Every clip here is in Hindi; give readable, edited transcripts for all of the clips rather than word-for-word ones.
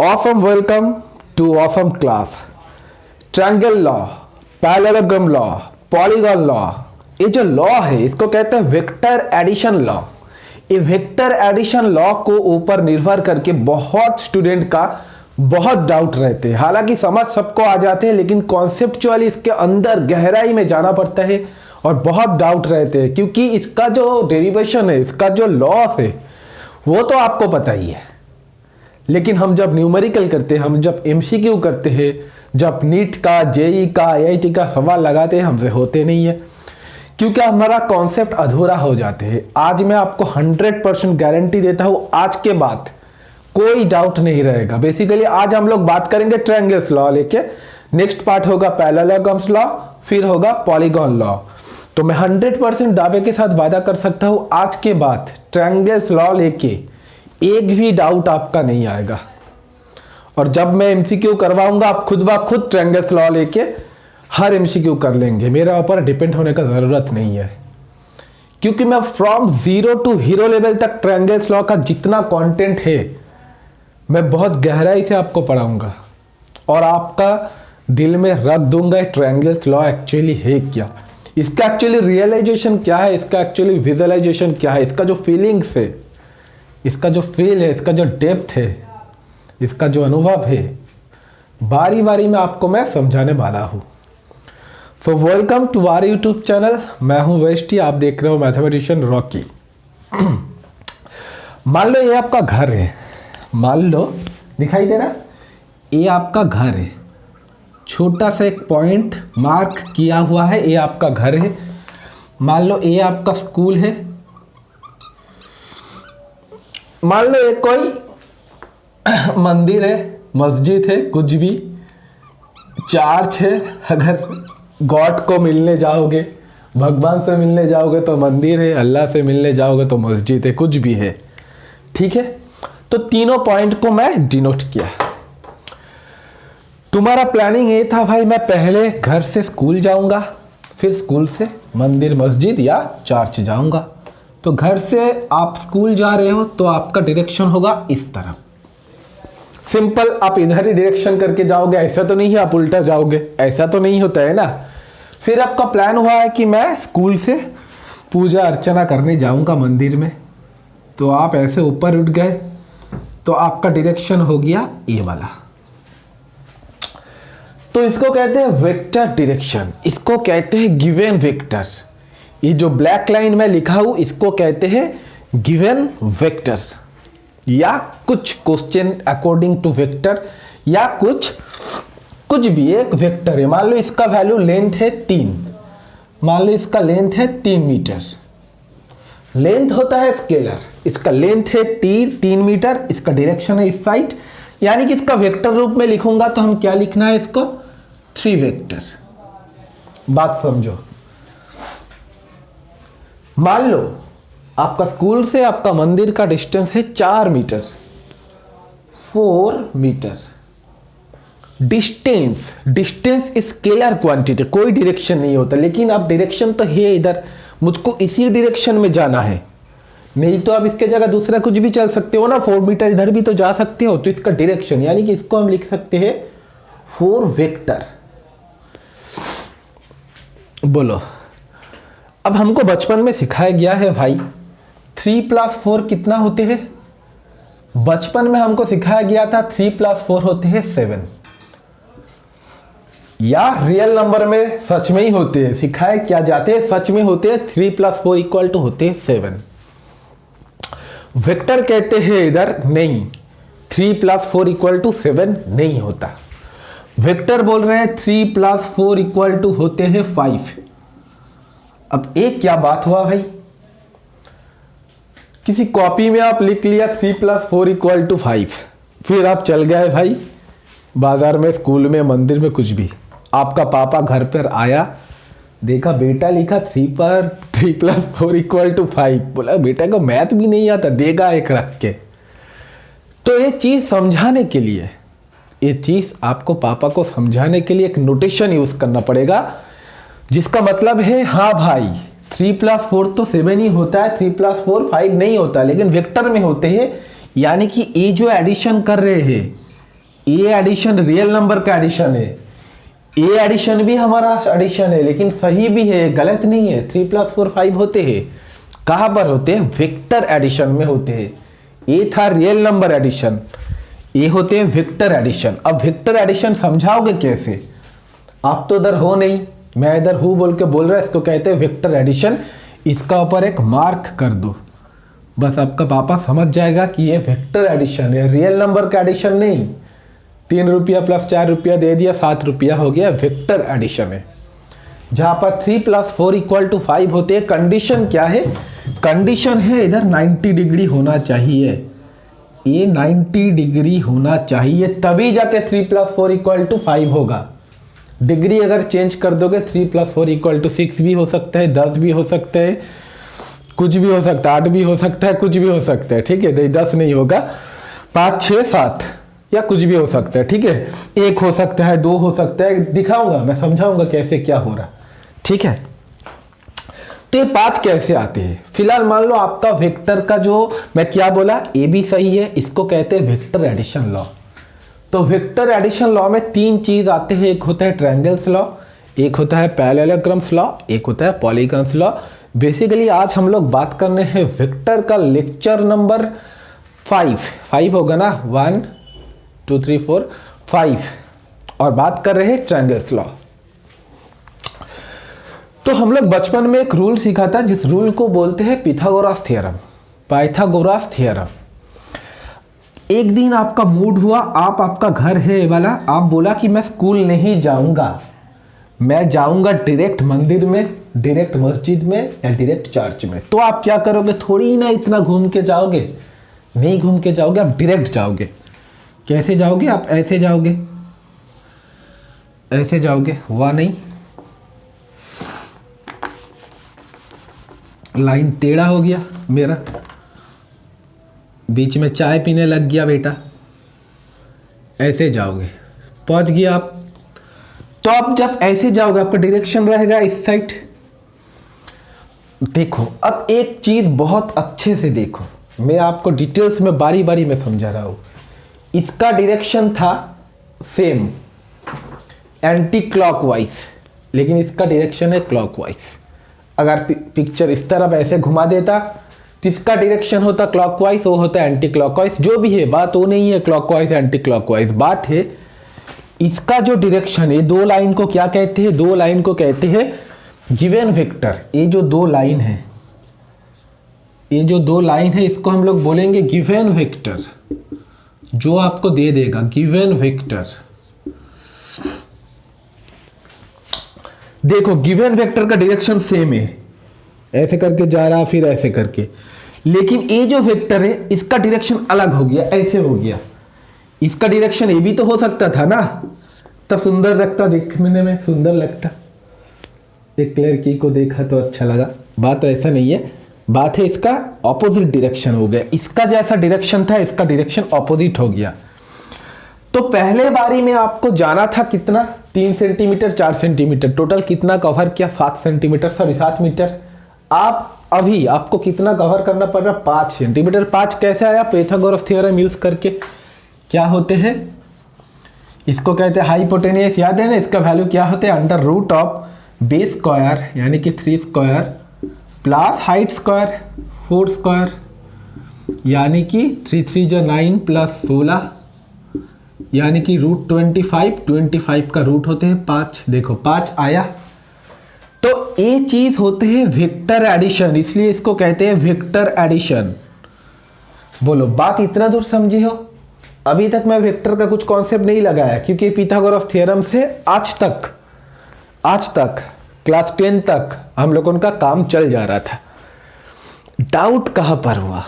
Awesome welcome to awesome class. Triangle law, parallelogram law, polygon law, ये जो लॉ है इसको कहते हैं वेक्टर एडिशन लॉ। ये वेक्टर एडिशन लॉ को ऊपर निर्भर करके बहुत स्टूडेंट का बहुत डाउट रहते हैं। हालांकि समझ सबको आ जाते हैं लेकिन कॉन्सेप्चुअली इसके अंदर गहराई में जाना पड़ता है और बहुत डाउट रहते हैं, क्योंकि इसका जो डेरिवेशन है, इसका जो लॉस है वो तो आपको पता ही है। लेकिन हम जब न्यूमेरिकल करते हैं, हम जब एमसीक्यू करते हैं, जब नीट का, जेई का, आईआईटी का सवाल लगाते हैं, हमसे होते नहीं है क्योंकि हमारा कॉन्सेप्ट अधूरा हो जाते हैं। आज मैं आपको 100% गारंटी देता हूं, आज के बाद कोई डाउट नहीं रहेगा। बेसिकली आज हम लोग बात करेंगे ट्रायंगल्स लॉ लेके, नेक्स्ट पार्ट होगा पैरेललोग्राम्स लॉ, फिर होगा पॉलीगॉन लॉ। तो मैं 100% दावे के साथ वादा कर सकता हूं आज के बाद ट्रायंगल्स लॉ लेके एक भी डाउट आपका नहीं आएगा। और जब मैं एमसीक्यू करवाऊंगा आप खुद ब खुद ट्रायंगल्स लॉ लेके हर एमसीक्यू कर लेंगे। मेरे ऊपर डिपेंड होने का जरूरत नहीं है, क्योंकि मैं from zero to hero level तक ट्रायंगल्स लॉ का जितना कंटेंट है मैं बहुत गहराई से आपको पढ़ाऊंगा और आपका दिल में रख दूंगा ट्रायंगल्स लॉ एक्चुअली है क्या, इसका एक्चुअली रियलाइजेशन क्या है, इसका एक्चुअली विजुअलाइजेशन क्या है, इसका जो फीलिंग्स है, इसका जो फील है, इसका जो डेप्थ है, इसका जो अनुभव है, बारी बारी में आपको मैं समझाने वाला हूं। So welcome to our YouTube channel. मैं हूं वेस्टी, आप देख रहे हो मैथमेटिशियन रॉकी। मान लो ये आपका घर है, मान लो दिखाई दे रहा, ये आपका घर है, छोटा सा एक पॉइंट मार्क किया हुआ है, ये आपका घर है। मान लो ये आपका स्कूल है, मान लो ये कोई मंदिर है, मस्जिद है, कुछ भी चर्च है। अगर गॉड को मिलने जाओगे, भगवान से मिलने जाओगे तो मंदिर है, अल्लाह से मिलने जाओगे तो मस्जिद है, कुछ भी है, ठीक है। तो तीनों पॉइंट को मैं डिनोट किया। तुम्हारा प्लानिंग ये था भाई मैं पहले घर से स्कूल जाऊंगा, फिर स्कूल से मंदिर, मस्जिद या चर्च जाऊंगा। तो घर से आप स्कूल जा रहे हो तो आपका डायरेक्शन होगा इस तरफ, सिंपल। आप इधर ही डायरेक्शन करके जाओगे, ऐसा तो नहीं है आप उल्टा जाओगे, ऐसा तो नहीं होता है ना। फिर आपका प्लान हुआ है कि मैं स्कूल से पूजा अर्चना करने जाऊंगा मंदिर में, तो आप ऐसे ऊपर उठ गए तो आपका डायरेक्शन हो गया ये वाला। तो इसको कहते हैं वेक्टर डायरेक्शन, इसको कहते हैं गिवन वेक्टर। ये जो ब्लैक लाइन में लिखा हूं इसको कहते हैं गिवन वेक्टर, या कुछ क्वेश्चन अकॉर्डिंग टू वेक्टर, या कुछ भी एक वेक्टर है। मान लो इसका वैल्यू लेंथ है 3, मान लो इसका लेंथ है 3 मीटर। लेंथ होता है स्केलर, इसका लेंथ है 3 मीटर, इसका डायरेक्शन है इस साइड, यानी कि इसका वेक्टर रूप में लिखूंगा तो हम क्या लिखना है इसको, 3 वेक्टर। बात समझो। मान लो आपका स्कूल से आपका मंदिर का डिस्टेंस है 4 metre, 4 metre. Distance scalar quantity, कोई डायरेक्शन नहीं होता, लेकिन अब डायरेक्शन तो है इधर, मुझको इसी डायरेक्शन में जाना है। नहीं तो आप इसके जगह दूसरा कुछ भी चल सकते हो ना, 4 मीटर इधर भी तो जा सकते हो। तो इसका डायरेक्शन यानी कि इसको हम लिख सकते हैं 4 वेक्टर। बोलो, अब हमको बचपन में सिखाया गया है भाई 3 + 4 कितना होते हैं। बचपन में हमको सिखाया गया था 3 + 4 होते हैं 7, या रियल नंबर में सच में ही होते हैं, सिखाए क्या जाते हैं सच में होते हैं 3 + 4 = होते हैं 7। वेक्टर कहते हैं इधर नहीं, 3 + 4 = 7 नहीं होता। वेक्टर बोल रहे हैं 3 + 4 = होते हैं 5। अब एक क्या बात हुआ भाई, किसी कॉपी में आप लिख लिया 3 + 4 = 5, फिर आप चल गए भाई बाजार में, स्कूल में, मंदिर में, कुछ भी। आपका पापा घर पर आया, देखा बेटा लिखा 3 + 4 = 5, बोला बेटा को मैथ भी नहीं आता, देगा एक रख के। तो ये चीज समझाने के लिए, ये चीज आपको पापा को समझाने के लिए एक नोटेशन यूज करना पड़ेगा, जिसका मतलब है हाँ भाई 3 + 4 तो 7 ही होता है, 3 + 4 5 नहीं होता, लेकिन वेक्टर में होते हैं। यानी कि ये जो एडिशन कर रहे हैं ए एडिशन रियल नंबर का एडिशन है, ए एडिशन भी हमारा एडिशन है, लेकिन सही भी है, गलत नहीं है। 3 + 4 5 होते हैं। कहां पर होते हैं? वेक्टर एडिशन में होते हैं। ए था रियल नंबर एडिशन, ये होते हैं वेक्टर एडिशन। अब वेक्टर एडिशन समझाओगे कैसे? आप तो इधर हो नहीं, मैं इधर हूं बोल के बोल रहा है, इसको कहते हैं वेक्टर एडिशन। इसका ऊपर एक मार्क कर दो, बस आपका पापा समझ जाएगा कि ये वेक्टर एडिशन है, रियल नंबर का एडिशन नहीं। 3 रुपया + 4 रुपया दे दिया, 7 रुपया हो गया, वेक्टर एडिशन है। जहां पर 3 + 4 = 5 होते हैं। कंडीशन क्या है? कंडीशन है इधर 90 डिग्री होना चाहिए, ये 90 डिग्री होना चाहिए, तभी जाके 3 + 4 = 5 होगा। डिग्री अगर चेंज कर दोगे 3 + 4 = 6 भी हो सकता है, 10 भी हो सकता है, कुछ भी हो सकता है, 8 भी हो सकता है, कुछ भी हो सकता है, ठीक है। 10 नहीं होगा, 5 6 7 या कुछ भी हो सकता है, ठीक है। 1 हो सकता है, 2 हो सकता है, दिखाऊंगा मैं, समझाऊंगा कैसे क्या हो रहा, ठीक है। तो ये 5 कैसे आते हैं? फिलहाल मान लो आपका वेक्टर का जो मैं क्या बोला, ए भी सही है, इसको कहते हैं वेक्टर एडिशन लॉ। तो वेक्टर एडिशन लॉ में 3 चीज आते हैं, एक होता है ट्रायंगल्स लॉ, एक होता है पैरेललोग्राम्स लॉ, एक होता है पॉलीगॉन्स लॉ। बेसिकली आज हम लोग बात करने हैं वेक्टर का लेक्चर नंबर 5 होगा ना, 1 2 3 4 5, और बात कर रहे हैं ट्रायंगल्स लॉ। तो हम लोग बचपन में एक रूल सीखा था, जिस रूल को बोलते हैं पिथागोरस थ्योरम, पाइथागोरस थ्योरम। एक दिन आपका मूड हुआ, आपका घर है ये वाला, आप बोला कि मैं स्कूल नहीं जाऊंगा, मैं जाऊंगा डायरेक्ट मंदिर में, डायरेक्ट मस्जिद में या डायरेक्ट चर्च में। तो आप क्या करोगे? थोड़ी ना इतना घूम के जाओगे, नहीं घूम के जाओगे, आप डायरेक्ट जाओगे। कैसे जाओगे? आप ऐसे जाओगे, ऐसे जाओगे, हुआ नहीं, लाइन टेढ़ा हो गया मेरा, बीच में चाय पीने लग गया बेटा, ऐसे जाओगे, पहुंच गया आप। तो आप जब ऐसे जाओगे आपका डायरेक्शन रहेगा इस साइड। देखो अब एक चीज बहुत अच्छे से देखो, मैं आपको डिटेल्स में बारी बारी में समझा रहा हूं। इसका डायरेक्शन था सेम, एंटी क्लॉकवाइज, लेकिन इसका डायरेक्शन है क्लॉकवाइज। अगर पिक्चर इस तरफ ऐसे घुमा देता तो इसका डायरेक्शन होता क्लॉकवाइज, वो होता एंटी क्लॉकवाइज। जो भी है बात वो नहीं है क्लॉकवाइज एंटी क्लॉकवाइज, बात है इसका जो डायरेक्शन है। 2 लाइन को क्या कहते हैं? 2 लाइन को कहते हैं गिवन वेक्टर। ये जो 2 लाइन है, ये जो 2 लाइन है, इसको हम लोग बोलेंगे गिवन वेक्टर, जो आपको दे देगा गिवन वेक्टर। देखो गिवन वेक्टर का डायरेक्शन सेम है, ऐसे करके जा रहा फिर ऐसे करके, लेकिन ये जो वेक्टर है इसका डायरेक्शन अलग हो गया, ऐसे हो गया। इसका डायरेक्शन ये भी तो हो सकता था ना, तब सुंदर लगता, देखने में सुंदर लगता, एक लड़की को देखा तो अच्छा लगा। बात ऐसा नहीं है, बात है इसका ऑपोजिट डायरेक्शन हो गया। इसका जैसा डायरेक्शन था इसका डायरेक्शन ऑपोजिट हो गया। तो पहले बारी में आपको जाना था कितना? 3 सेंटीमीटर 4 सेंटीमीटर, टोटल कितना कवर किया? 7 सेंटीमीटर, सॉरी 7 मीटर। आप अभी आपको कितना कवर करना पड़ रहा? 5 सेंटीमीटर। 5 कैसे आया? पाइथागोरस थ्योरम यूज करके। क्या होते हैं? इसको कहते हैं हाइपोटेनियस, याद है ना? इसका वैल्यू क्या होता है? √ऑफ बेस स्क्वायर यानी कि 3 square plus height square 4 square यानी कि 3 3 जो 9 प्लस 16 यानी कि √25। 25 का रूट होते हैं 5। देखो 5 आया। तो ये चीज होते हैं वेक्टर एडिशन, इसलिए इसको कहते हैं वेक्टर एडिशन। बोलो बात इतना दूर समझी हो? अभी तक मैं वेक्टर का कुछ कॉन्सेप्ट नहीं लगाया, क्योंकि पिथागोरस थ्योरम से आज तक क्लास 10 तक हम लोगों का काम चल जा रहा था। डाउट कहां पर हुआ?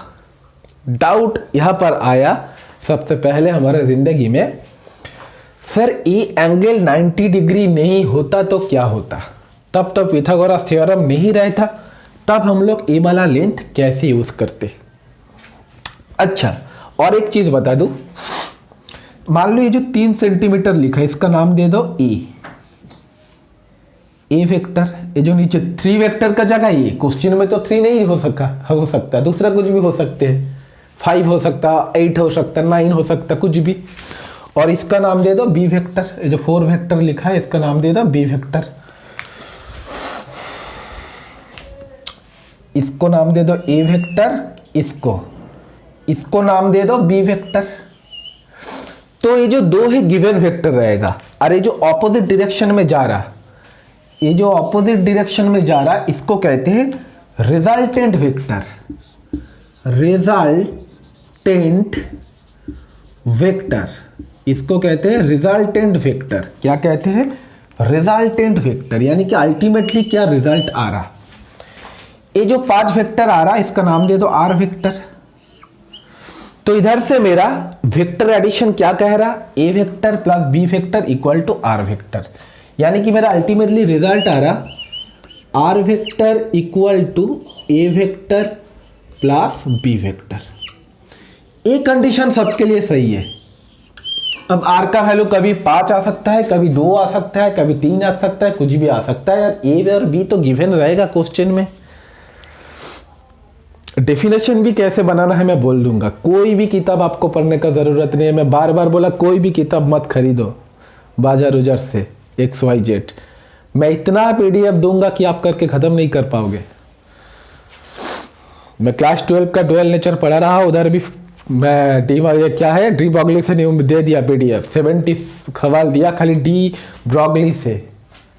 डाउट यहां पर आया सबसे पहले हमारे जिंदगी में, सर ये एंगल 90 डिग्री नहीं होता तो क्या होता? तब तो पिथागोरस थ्योरम नहीं रहता, तब हम लोग ए वाला लेंथ कैसे यूज करते? अच्छा, और एक चीज बता दूं, मान लो ये जो 3 सेंटीमीटर लिखा है इसका नाम दे दो ए वेक्टर। ये जो नीचे 3 वेक्टर का जगह ये क्वेश्चन में तो 3 नहीं हो सकता, दूसरा कुछ भी हो सकते हैं, 5 हो सकता, 8 हो सकता, 9 हो सकता, कुछ भी। और इसका नाम दे दो बी वेक्टर। ये जो 4 वेक्टर लिखा है इसका नाम दे दो बी वेक्टर। इसको नाम दे दो ए वेक्टर, इसको नाम दे दो बी वेक्टर। तो ये जो 2 है गिवन वेक्टर रहेगा, और ये जो ऑपोजिट डायरेक्शन में जा रहा, ये जो ऑपोजिट डायरेक्शन में जा रहा इसको कहते हैं रिजल्टेंट वेक्टर। रिजल्टेंट वेक्टर, इसको कहते हैं रिजल्टेंट वेक्टर। क्या कहते हैं? रिजल्टेंट वेक्टर, यानी कि अल्टीमेटली क्या रिजल्ट आ रहा। ये जो 5 वेक्टर आ रहा इसका नाम दे दो आर वेक्टर। तो इधर से मेरा वेक्टर एडिशन क्या कह रहा, A vector plus B vector equal to R vector, यानी कि मेरा अल्टीमेटली रिजल्ट आ रहा R vector equal to A vector plus B vector. ये कंडीशन सबके लिए सही है। अब आर का वैल्यू कभी 5 आ सकता है, कभी 2 आ सकता है, कभी 3 आ सकता है, कुछ भी आ सकता है यार। ए और बी तो गिवन रहेगा क्वेश्चन में। डेफिनेशन भी कैसे बनाना है मैं बोल दूंगा। कोई भी किताब आपको पढ़ने का जरूरत नहीं है। मैं बार बार बोला कोई भी किताब मत खरीदो बाजार उजार से XYZ। मैं इतना PDF दूंगा कि आप करके खत्म नहीं कर पाओगे। मैं क्लास 12 का डुअल नेचर पढ़ा रहा, उधर भी मैं डी ब्रॉगली से नहीं दे दिया PDF। 70 सवाल दिया खाली डी ब्रॉगली से।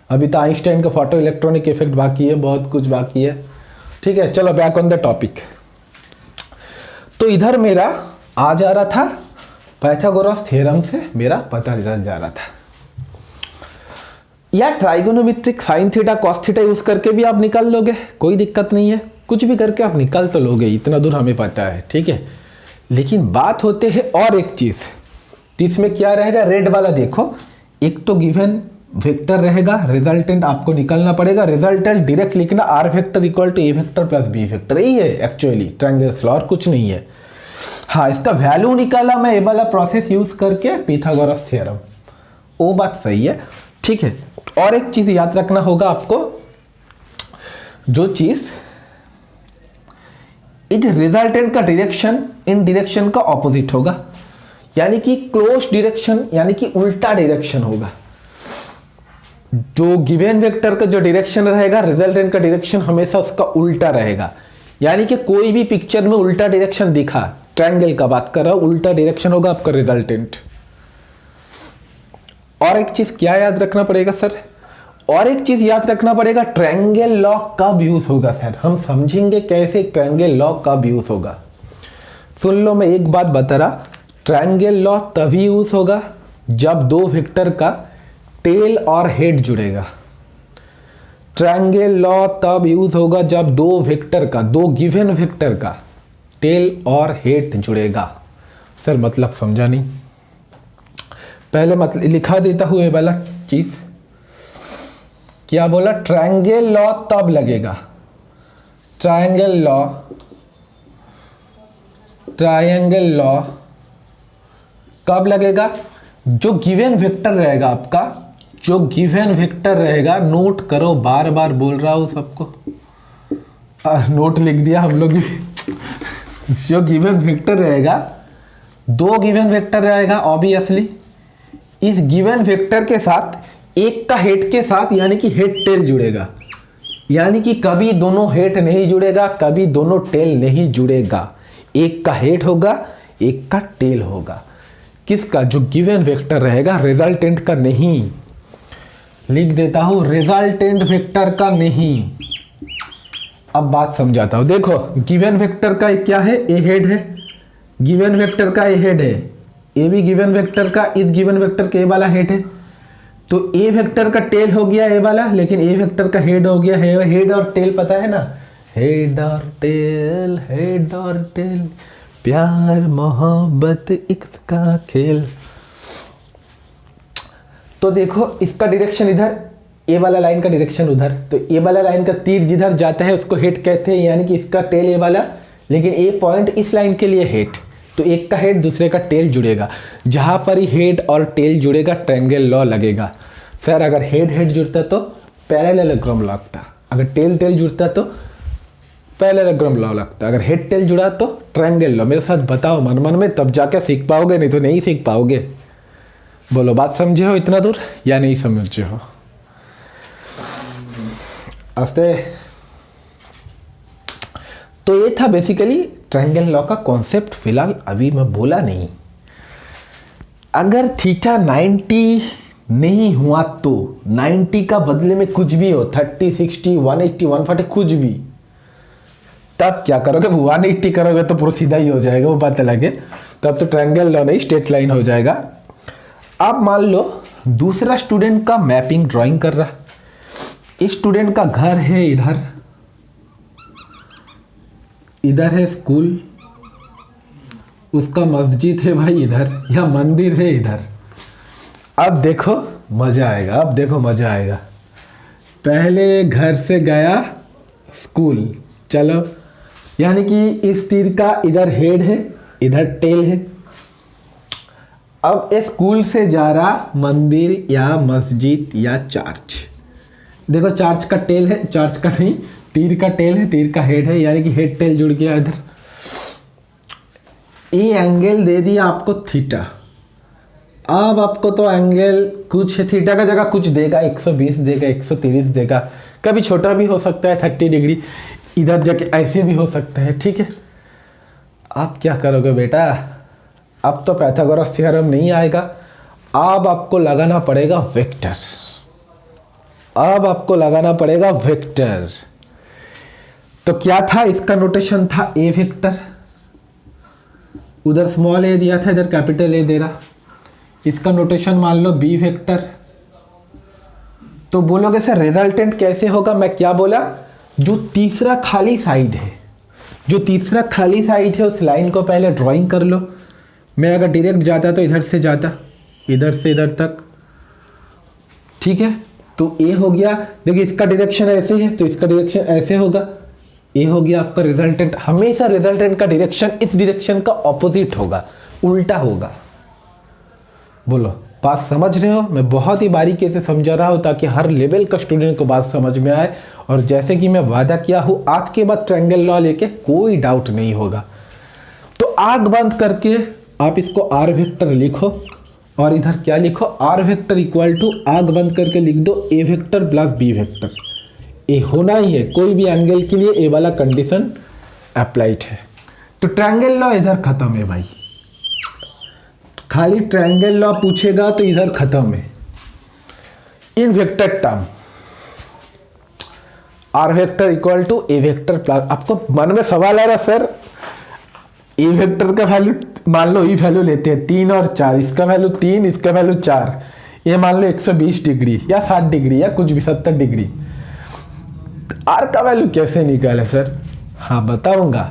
अभी तो आइंस्टाइन का फोटो इलेक्ट्रॉनिक इफेक्ट बाकी है, बहुत कुछ बाकी है। ठीक है, चलो बैक ऑन द टॉपिक। तो इधर मेरा आ जा रहा था पाइथागोरस थ्योरम से मेरा पता चल जा रहा था। या trigonometric sine theta cos theta use करके भी आप निकाल लोगे, कोई दिक्कत नहीं है। कुछ भी करके आप निकाल तो लोगे, इतना दूर हमें पता है। ठीक है, लेकिन बात होते है और एक चीज, इसमें क्या रहेगा, रेड वाला देखो। एक तो गिवन वेक्टर रहेगा, रिजल्टेंट आपको निकालना पड़ेगा। रिजल्टेंट डायरेक्ट लिखना R vector equal to A vector plus B vector, यही है एक्चुअली ट्रायंगल्स लॉ, और कुछ नहीं है। हाँ, इसका वैल्यू निकाला मैं ये वाला प्रोसेस यूज करके पिथागोरस थ्योरम, वो बात सही है। ठीक है, और एक चीज याद रखना होगा आपको, जो चीज इस रिजल्टेंट का डायरेक्शन इन डायरेक्शन का ऑपोजिट होगा, यानी कि क्लोज डायरेक्शन, यानी कि उल्टा डायरेक्शन होगा। जो गिवन वेक्टर का जो डायरेक्शन रहेगा, रिजल्टेंट का डायरेक्शन हमेशा उसका उल्टा रहेगा। यानी कि कोई भी पिक्चर में उल्टा डायरेक्शन दिखा, ट्रायंगल का बात कर रहा हूं, उल्टा डायरेक्शन होगा आपका रिजल्टेंट। और एक चीज क्या याद रखना पड़ेगा सर, और एक चीज याद रखना पड़ेगा, ट्रायंगल लॉ कब यूज होगा सर। हम समझेंगे कैसे ट्रायंगल लॉ कब यूज होगा। सुन लो, मैं एक बात बता रहा, ट्रायंगल लॉ तभी यूज होगा जब 2 वेक्टर का टेल और हेड जुड़ेगा। ट्रायंगल लॉ तब यूज होगा जब 2 वेक्टर का, 2 गिवन वेक्टर का टेल और हेड जुड़ेगा। सर मतलब समझा नहीं, पहले मतलब लिखा देता हूं ये वाला चीज। क्या बोला, ट्रायंगल लॉ तब लगेगा, ट्रायंगल लॉ कब लगेगा, जो गिवन वेक्टर रहेगा आपका, जो गिवन वेक्टर रहेगा, नोट करो, बार बार बोल रहा हूं सबको, नोट लिख दिया हम लोग भी। जो गिवन वेक्टर रहेगा, 2 गिवन वेक्टर रहेगा ऑब्वियसली। इस गिवन वेक्टर के साथ एक का हेड के साथ, यानी कि हेड टेल जुड़ेगा, यानी कि कभी दोनों हेड नहीं जुड़ेगा, कभी दोनों टेल नहीं जुड़ेगा। एक का हेड होगा, एक का टेल होगा। किसका, जो गिवन वेक्टर रहेगा, रिजल्टेंट का नहीं। लिख देता हूं, रिजल्टेंट वेक्टर का नहीं। अब बात समझाता हूं, देखो गिवन वेक्टर का क्या है, ए हेड है, गिवन वेक्टर का ए हेड है, ए भी गिवन वेक्टर का इस गिवन वेक्टर के ए वाला हेड है। तो ए वेक्टर का टेल हो गया ए वाला, लेकिन ए वेक्टर का हेड हो गया है। हेड और टेल पता है ना, हेड और टेल, हेड और टेल, प्यार मोहब्बत इश्क का खेल। तो देखो इसका डायरेक्शन इधर, ए वाला लाइन का डायरेक्शन उधर, तो ए वाला लाइन का तीर जिधर जाता है उसको हेड कहते हैं, यानी कि इसका टेल ए वाला, लेकिन ए पॉइंट इस लाइन के लिए हेड। तो एक का हेड दूसरे का टेल जुड़ेगा, जहां पर ही हेड और टेल जुड़ेगा ट्रायंगल लॉ लगेगा। सर अगर हेड हेड जुड़ता तो पैरेललोग्राम लॉ लगता, अगर टेल टेल जुड़ता तो पैरेललोग्राम लॉ लगता, अगर हेड टेल जुड़ा तो ट्रायंगल लॉ। मेरे साथ बताओ मन मन में, तब जाके सीख पाओगे, नहीं तो नहीं सीख पाओगे। बोलो बात समझे हो इतना दूर या नहीं समझे हो? आस्ते। तो ये था बेसिकली ट्रायंगल लॉ का कॉन्सेप्ट। फिलहाल अभी मैं बोला नहीं। अगर थीटा 90 नहीं हुआ तो 90 का बदले में कुछ भी हो, 30, 60, 180, 140 कुछ भी, तब क्या करोगे? 180 करोगे तो पूरा सीधा ही हो जाएगा, वो बात अलग है। तब तो ट्रायंगल लॉ नहीं, स्ट्रेट लाइन हो जाएगा। अब मान लो दूसरा स्टूडेंट का मैपिंग ड्राइंग कर रहा। इस स्टूडेंट का घर है इधर, इधर है स्कूल, उसका मस्जिद है भाई इधर, या मंदिर है इधर। अब देखो मजा आएगा, अब देखो मजा आएगा। पहले घर से गया स्कूल, चलो, यानी कि इस तीर का इधर हेड है, इधर टेल है। अब इस स्कूल से जा रहा मंदिर या मस्जिद या चर्च। देखो चर्च का टेल है, चर्च का नहीं, तीर का टेल है, तीर का हेड है, यानी कि हेड टेल जुड़ गया इधर। ये एंगल दे दिया आपको थीटा। अब आपको तो एंगल कुछ है, थीटा का जगह कुछ देगा, 120 देगा, 130 देगा, कभी छोटा भी हो सकता है 30 डिग्री, इधर जाके ऐसे भी हो सकता है, ठीक है। आप क्या करोगे बेटा? अब तो पाइथागोरस थ्योरम नहीं आएगा, अब आपको लगाना पड़ेगा वेक्टर। अब आपको लगाना पड़ेगा वेक्टर। तो क्या था इसका नोटेशन? था ए वेक्टर, उधर स्मॉल ए दिया था, इधर कैपिटल ए दे रहा। इसका नोटेशन मान लो बी वेक्टर। तो बोलोगे सर रिजल्टेंट कैसे होगा? मैं क्या बोला? जो तीसरा खाली साइड है, जो तीसरा खाली साइड है उस लाइन को पहले ड्राइंग कर लो। मैं अगर डायरेक्ट जाता तो इधर से जाता, इधर से इधर तक, ठीक है। तो ए हो गया, देखिए इसका डायरेक्शन ऐसे है तो इसका डायरेक्शन ऐसे होगा। ए हो गया आपका रिजल्टेंट। हमेशा रिजल्टेंट का डायरेक्शन इस डायरेक्शन का ऑपोजिट होगा, उल्टा होगा। बोलो बात समझ रहे हो? मैं बहुत ही बारीकी से समझा रहा हूँ ताकि हर लेवल का स्टूडेंट को बात समझ में आए। और जैसे कि मैं वादा किया हूँ, आज के बाद ट्रायंगल लॉ लेके कोई डाउट नहीं होगा। तो आग बंद करके आप इसको आर वेक्टर लिखो, और इधर क्या लिखो? आर वेक्टर इक्वल टू, आग बंद करके लिख दो ए वेक्टर प्लस बी वेक्टर। ए होना ही है, कोई भी एंगल के लिए ए वाला कंडीशन अप्लाइड है। तो ट्रायंगल लॉ इधर खत्म है भाई। खाली ट्रायंगल लॉ पूछेगा तो इधर खत्म है। In vector term R vector equal to A vector plus, आपको मन में सवाल आ रहा सर ए वेक्टर का वैल्यू मान लो, ई वैल्यू लेते हैं 3 और 4, इसका वैल्यू 3, इसका वैल्यू 4, ये मान लो 120 डिग्री या 60 डिग्री या कुछ भी 70 डिग्री। आर का वैल्यू कैसे निकाले सर? हाँ बताऊंगा।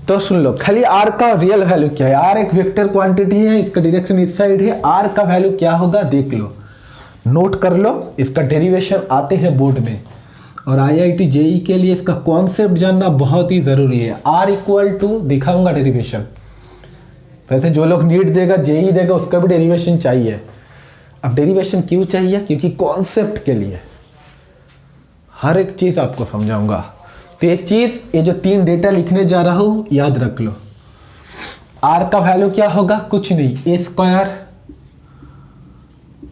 तो सुन लो, खाली आर का रियल वैल्यू क्या है। आर एक वेक्टर क्वांटिटी है, इसका डायरेक्शन इस साइड है। आर का वैल्यू क्या होगा देख लो, नोट कर लो। इसका डेरिवेशन आते हैं बोर्ड में, और IIT JEE के लिए इसका कॉन्सेप्ट जानना बहुत ही जरूरी है। आर इक्वल टू दिखाऊंगा डेरिवेशन। वैसे जो लोग नीट देगा, JEE देगा, उसका भी डेरिवेशन चाहिए। अब डेरिवेशन क्यों चाहिए? क्योंकि कॉन्सेप्ट के लिए हर एक चीज आपको समझाऊंगा। तो एक चीज, ये जो 3 डेटा लिखने जा रहा हूं याद रख लो। आर का वैल्यू क्या होगा? कुछ नहीं, A square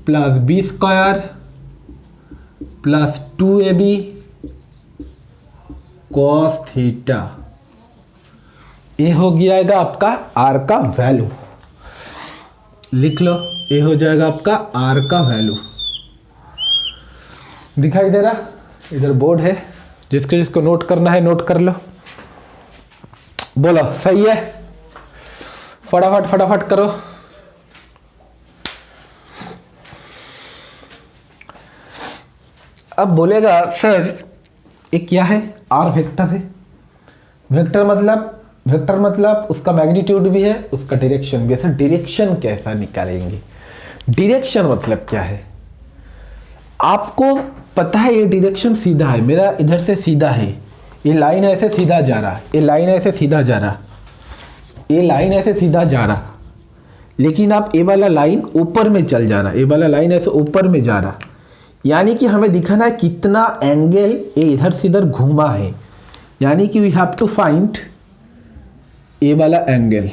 plus B square plus 2ab cos theta. ये हो जाएगा आपका आर का वैल्यू। लिख लो, ये हो जाएगा आपका आर का वैल्यू। दिखाई दे रहा? इधर बोर्ड है, जिसको नोट करना है नोट कर लो। बोलो सही है? फटाफट फटाफट करो। अब बोलेगा सर ये क्या है? आर वेक्टर है। वेक्टर मतलब उसका मैग्नीट्यूड भी है, उसका डायरेक्शन भी है। सर डायरेक्शन कैसा निकालेंगे? डायरेक्शन मतलब क्या है? आपको पता है ये डायरेक्शन सीधा है, मेरा इधर से सीधा है, ये लाइन ऐसे सीधा जा रहा, ये लाइन ऐसे सीधा जा रहा, ये लाइन ऐसे सीधा जा रहा, लेकिन आप ये वाला लाइन ऊपर में चल जा रहा, ये वाला लाइन ऐसे ऊपर में जा रहा। यानी कि हमें दिखाना है कितना एंगल ये इधर से इधर घूमा है। यानी कि we have to find a वाला angle,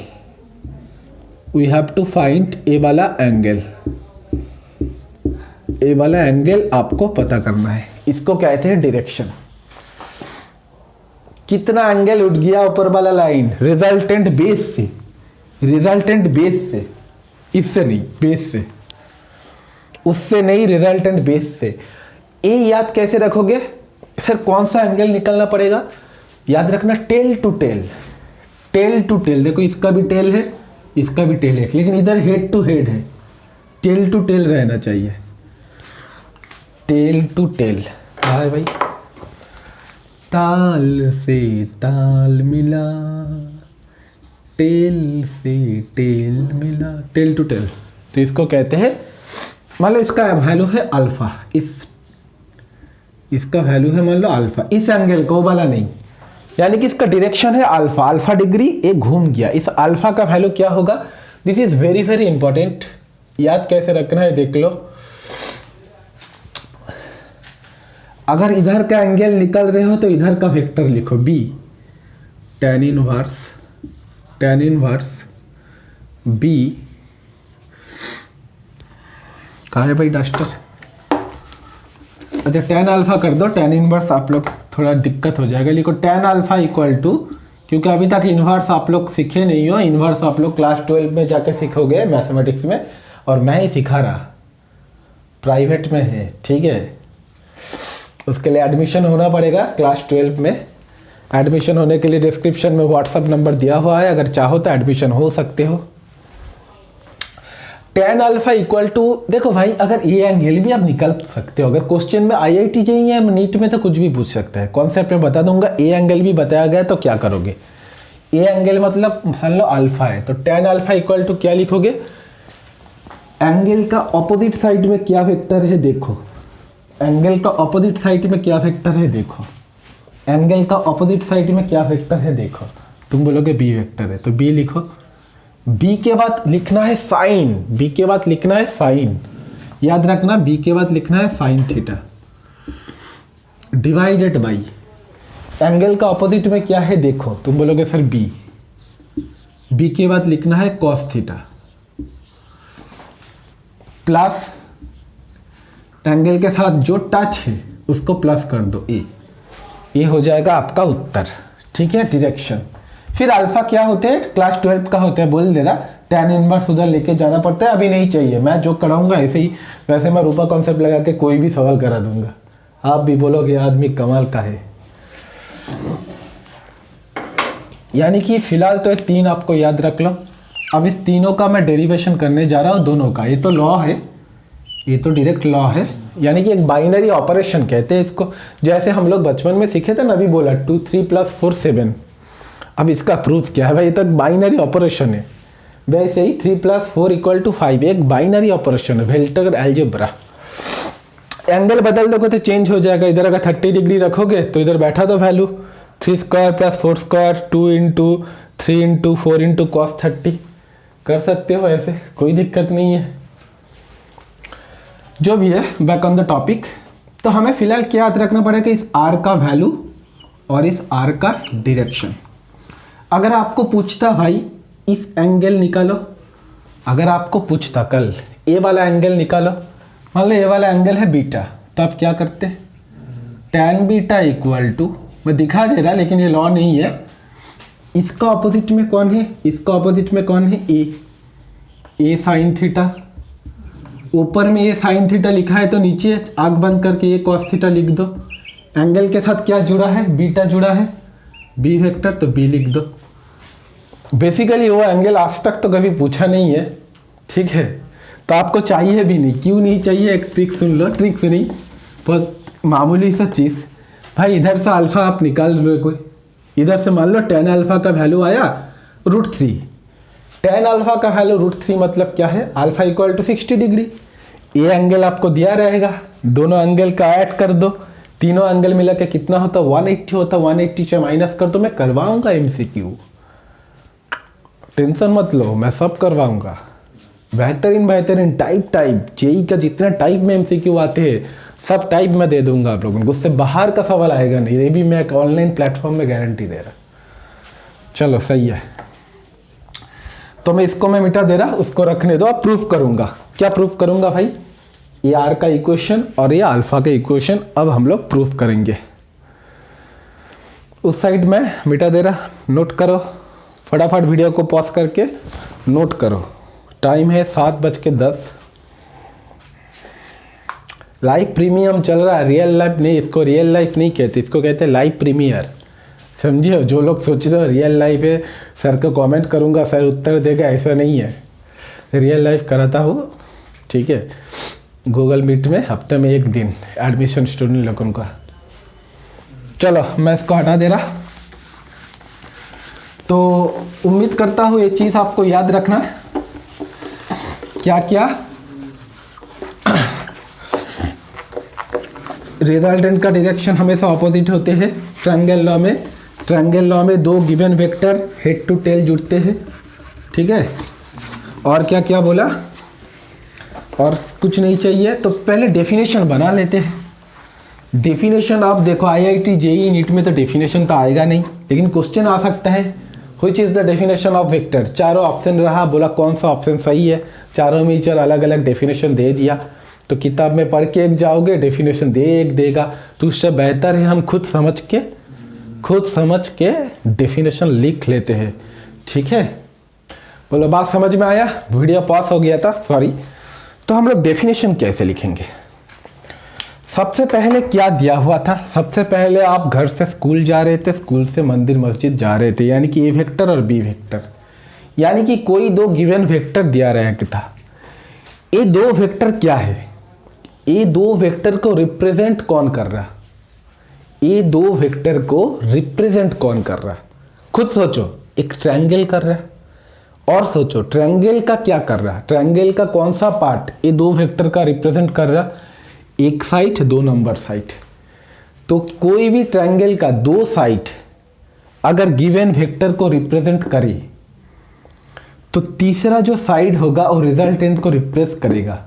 we have to find a वाला एंगल। ए वाला एंगल आपको पता करना है, इसको कहते हैं डायरेक्शन। कितना एंगल उठ गया ऊपर वाला लाइन, रिजल्टेंट बेस से, रिजल्टेंट बेस से, इससे नहीं, बेस से, उससे नहीं, रिजल्टेंट बेस से। ए याद कैसे रखोगे, फिर कौन सा एंगल निकलना पड़ेगा, याद रखना tail to tail, tail to tail. देखो इसका भी टेल है, इसका भी टेल है, लेकिन इधर हेड टू हेड है, टेल टू टेल रहना चाहिए, टेल टू टेल। हाँ है भाई, ताल से ताल मिला, टेल से टेल मिला, टेल टू टेल। तो इसको कहते हैं, मान लो इसका वैल्यू है अल्फा, इसका वैल्यू है मान लो अल्फा, इस एंगल को वाला नहीं, यानी कि इसका डायरेक्शन है अल्फा, अल्फा डिग्री, एक घूम गया, इस अल्फा का वैल्यू क्या होगा। This is very very important, याद कैसे रखना है देख लो। अगर इधर का एंगल निकल रहे हो तो इधर का वेक्टर लिखो बी, tan इनवर्स बी, कहाँ है भाई डस्टर, अच्छा tan अल्फा कर दो, tan इनवर्स आप लोग थोड़ा दिक्कत हो जाएगा, लिखो tan अल्फा इक्वल टू, क्योंकि अभी तक इन्वर्स आप लोग सीखे नहीं हो, इन्वर्स आप लोग क्लास 12 में जाके सीखोगे मैथमेटिक्स में, और मैं ही सिखा रहा, प्राइवेट में है, ठीक है। उसके लिए एडमिशन होना पड़ेगा क्लास 12 में। एडमिशन होने के लिए डिस्क्रिप्शन में व्हाट्सअप नंबर दिया हुआ है, अगर चाहो तो एडमिशन हो सकते हो। tan अल्फा इक्वल टू, देखो भाई अगर ये एंगल भी आप निकाल सकते हो, अगर क्वेश्चन में IIT जेईई या नीट में तो कुछ भी पूछ सकता है, कॉन्सेप्ट में बता दूंगा। ए एंगल भी बताया गया तो क्या करोगे, ए एंगल मतलब मान लो अल्फा है, तो tan अल्फा इक्वल टू क्या लिखोगे, एंगल का ऑपोजिट साइड में क्या वेक्टर है देखो, एंगल का ऑपोजिट साइड में क्या वेक्टर है देखो, एंगल का ऑपोजिट साइड में क्या वेक्टर है देखो, तुम बोलोगे बी वेक्टर है, तो बी लिखो। बी के बाद लिखना है साइन, बी के बाद लिखना है साइन, याद रखना बी के बाद लिखना है sine theta divided by angle का ऑपोजिट में क्या है देखो, तुम बोलोगे सर बी, बी के बाद लिखना है कॉस थीटा प्लस एंगल के साथ जो टच है उसको प्लस कर दो ए, ये हो जाएगा आपका उत्तर, ठीक है, डायरेक्शन। फिर अल्फा क्या होते हैं, क्लास 12 का होता है, बोल दे रहा, tan इनवर्स उधर लेके जाना पड़ता है, अभी नहीं चाहिए, मैं जो कराऊंगा ऐसे ही, वैसे मैं रूपा कॉन्सेप्ट लगा के कोई भी सवाल करा दूंगा, आप भी बोलोगे आदमी कमाल का है। यानी कि फिलहाल तो ये 3 आपको याद रख लो। अब इस तीनों का मैं डेरिवेशन करने जा रहा हूँ, दोनों का, ये तो लॉ है, ये तो डायरेक्ट लॉ है, यानी कि एक बाइनरी ऑपरेशन कहते हैं इसको, जैसे हम लोग बचपन में सीखे थे ना, अभी बोला 2 3 + 4 7। अब इसका प्रूफ क्या है भाई, ये तो बाइनरी ऑपरेशन है, वैसे ही 3 + 4 = 5 एक बाइनरी ऑपरेशन है, वेक्टर अलजेब्रा। एंगल बदल दोगे तो चेंज हो जाएगा, इधर अगर 30 डिग्री रखोगे तो इधर बैठा दो वैल्यू 3² + 4² 2 × 3 × 4 × cos 30, कर सकते हो ऐसे, कोई दिक्कत नहीं है। जो भी है, बैक ऑन द टॉपिक। तो हमें फिलहाल क्या याद रखना पड़ेगा, इस आर का वैल्यू और इस आर का डायरेक्शन। अगर आपको पूछता भाई इस एंगल निकालो, अगर आपको पूछता कल ए वाला एंगल निकालो, मान लो ए वाला एंगल है बीटा, तो आप क्या करते, tan बीटा इक्वल टू, मैं दिखा दे रहा लेकिन ये लॉ नहीं है, इसका ऑपोजिट में कौन है, इसका ऑपोजिट में कौन है, ए साइन थीटा, ऊपर में ये साइन थीटा लिखा है तो नीचे आंख बंद करके ये कॉस थीटा लिख दो। एंगल के साथ क्या जुड़ा है, बीटा जुड़ा है, बी वेक्टर, तो बी लिख दो। बेसिकली वो एंगल आज तक तो कभी पूछा नहीं है, ठीक है, तो आपको चाहिए भी नहीं, क्यों नहीं चाहिए, एक ट्रिक सुन लो, ट्रिक सुनी, बहुत मामूली सा चीज़ भाई, इधर से अल्फा आप निकाल लो, कोई इधर से मान लो tan अल्फा का वैल्यू आया √3, tan अल्फा का वैल्यू √3 मतलब क्या है, अल्फा इक्वल टू 60 डिग्री। ये एंगल आपको दिया रहेगा, दोनों एंगल का ऐड कर दो, तीनों एंगल मिला के कितना होता, 180 होता, 180 से माइनस कर दो, मैं करवाऊंगा MCQ, टेंशन मत लो, मैं सब करवाऊंगा, बेहतरीन टाइप जेईई का जितना टाइप में MCQ आते हैं सब टाइप में दे दूंगा आप लोगों को, उससे बाहर का सवाल आएगा नहीं, ये भी मैं एक ऑनलाइन प्लेटफॉर्म में गारंटी दे रहा। चलो सही है, तो मैं इसको मैं मिटा दे रहा, उसको रखने दो, अब प्रूफ करूंगा। क्या प्रूफ करूंगा भाई, ये आर का इक्वेशन और ये अल्फा का इक्वेशन अब हम लोग प्रूफ करेंगे। उस साइड में मिटा दे रहा, नोट करो फटाफट, वीडियो को पॉज करके नोट करो। टाइम है 7:10। लाइव प्रीमियम चल रहा है, रियल लाइफ नहीं। इसको रियल लाइफ नहीं कहते, इसको कहते हैं लाइव प्रीमियर। समझिए, जो लोग सोच रहे हो रियल लाइफ है, सर को कमेंट करूंगा सर उत्तर देगा, ऐसा नहीं है। रियल लाइफ कराता हूँ, ठीक है, गूगल मीट में हफ्ते में 1 दिन एडमिशन स्टूडेंट लोगों का। चलो मैं इसको हटा दे रहा। तो उम्मीद करता हूँ ये चीज़ आपको याद रखना है। क्या क्या रिजल्टेंट का डायरेक्शन हमेशा ऑपोजिट होते हैं ट्रायंगल लॉ में। ट्रायंगल लॉ में 2 given vector head to tail जुड़ते हैं, ठीक है। और क्या क्या बोला, और कुछ नहीं चाहिए। तो पहले डेफिनेशन बना लेते हैं। डेफिनेशन आप देखो, IIT JEE नीट में तो डेफिनेशन तो आएगा नहीं, लेकिन क्वेश्चन आ सकता है which is the definition of vector. चारों ऑप्शन रहा, बोला कौन सा ऑप्शन सही है, चारों में ही चल अलग अलग डेफिनेशन दे दिया। तो किताब में पढ़ के एक जाओगे, डेफिनेशन एक देगा, तो उससे बेहतर है हम खुद समझ के डेफिनेशन लिख लेते हैं, ठीक है। बोलो बात समझ में आया? वीडियो पॉज हो गया था, सॉरी। तो हम लोग डेफिनेशन कैसे लिखेंगे? सबसे पहले क्या दिया हुआ था? सबसे पहले आप घर से स्कूल जा रहे थे, स्कूल से मंदिर मस्जिद जा रहे थे, यानी कि ए वेक्टर और बी वेक्टर, यानी कि कोई 2 गिवन वेक्टर दिया रहा था। ये 2 वेक्टर क्या है? ये 2 वेक्टर को रिप्रेजेंट कौन कर रहा? ये 2 वेक्टर को रिप्रेजेंट कौन कर रहा? खुद सोचो। एक ट्रायंगल कर रहा है, और सोचो ट्रायंगल का क्या कर रहा है, ट्रायंगल का कौन सा पार्ट ये 2 वेक्टर का रिप्रेजेंट कर रहा? एक साइड, 2 नंबर साइड। तो कोई भी ट्रायंगल का 2 साइड अगर गिवन वेक्टर को रिप्रेजेंट करे, तो तीसरा जो साइड होगा वो रिजल्टेंट को रिप्रेस करेगा,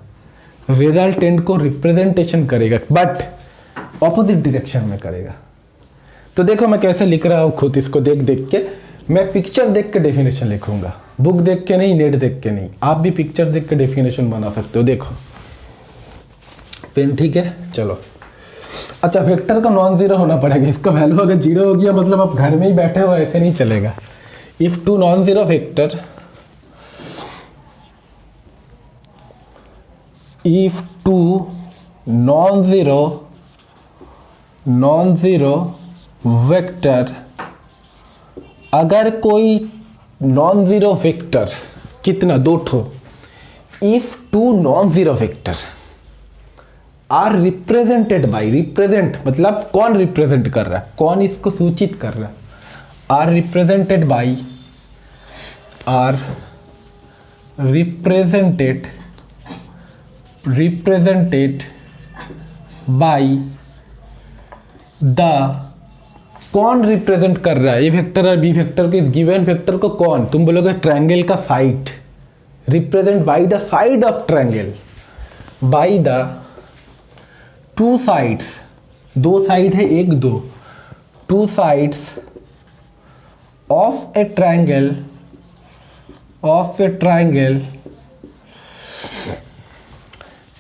रिजल्टेंट को रिप्रेजेंटेशन करेगा, बट ऑपोजिट डायरेक्शन में करेगा। तो देखो मैं कैसे लिख रहा हूँ, खुद इसको देख देख के। मैं पिक्चर देख के डेफिनेशन लिखूंगा, बुक देख के नहीं, नेट देख के नहीं। आप भी पिक्चर देख के डेफिनेशन बना सकते हो। देखो पेन ठीक है, चलो। अच्छा, वेक्टर का नॉन जीरो होना पड़ेगा। इसका वैल्यू अगर 0 हो गया मतलब आप घर में ही बैठे हो, ऐसे नहीं चलेगा। If 2 non zero vector, if 2 non zero vector, अगर कोई नॉन जीरो वेक्टर, कितना 2 ठो, if 2 non zero vector are represented by, represent मतलब कौन रिप्रेजेंट कर रहा है, कौन इसको सूचित कर रहा है, are represented by, are represented by the, कौन रिप्रेजेंट कर रहा है ए वेक्टर और बी वेक्टर को, इस गिवन वेक्टर को कौन? तुम बोलोगे ट्रायंगल का side, represent by the side of triangle, by the 2 sides, 2 side है 1 2, 2 sides of A triangle,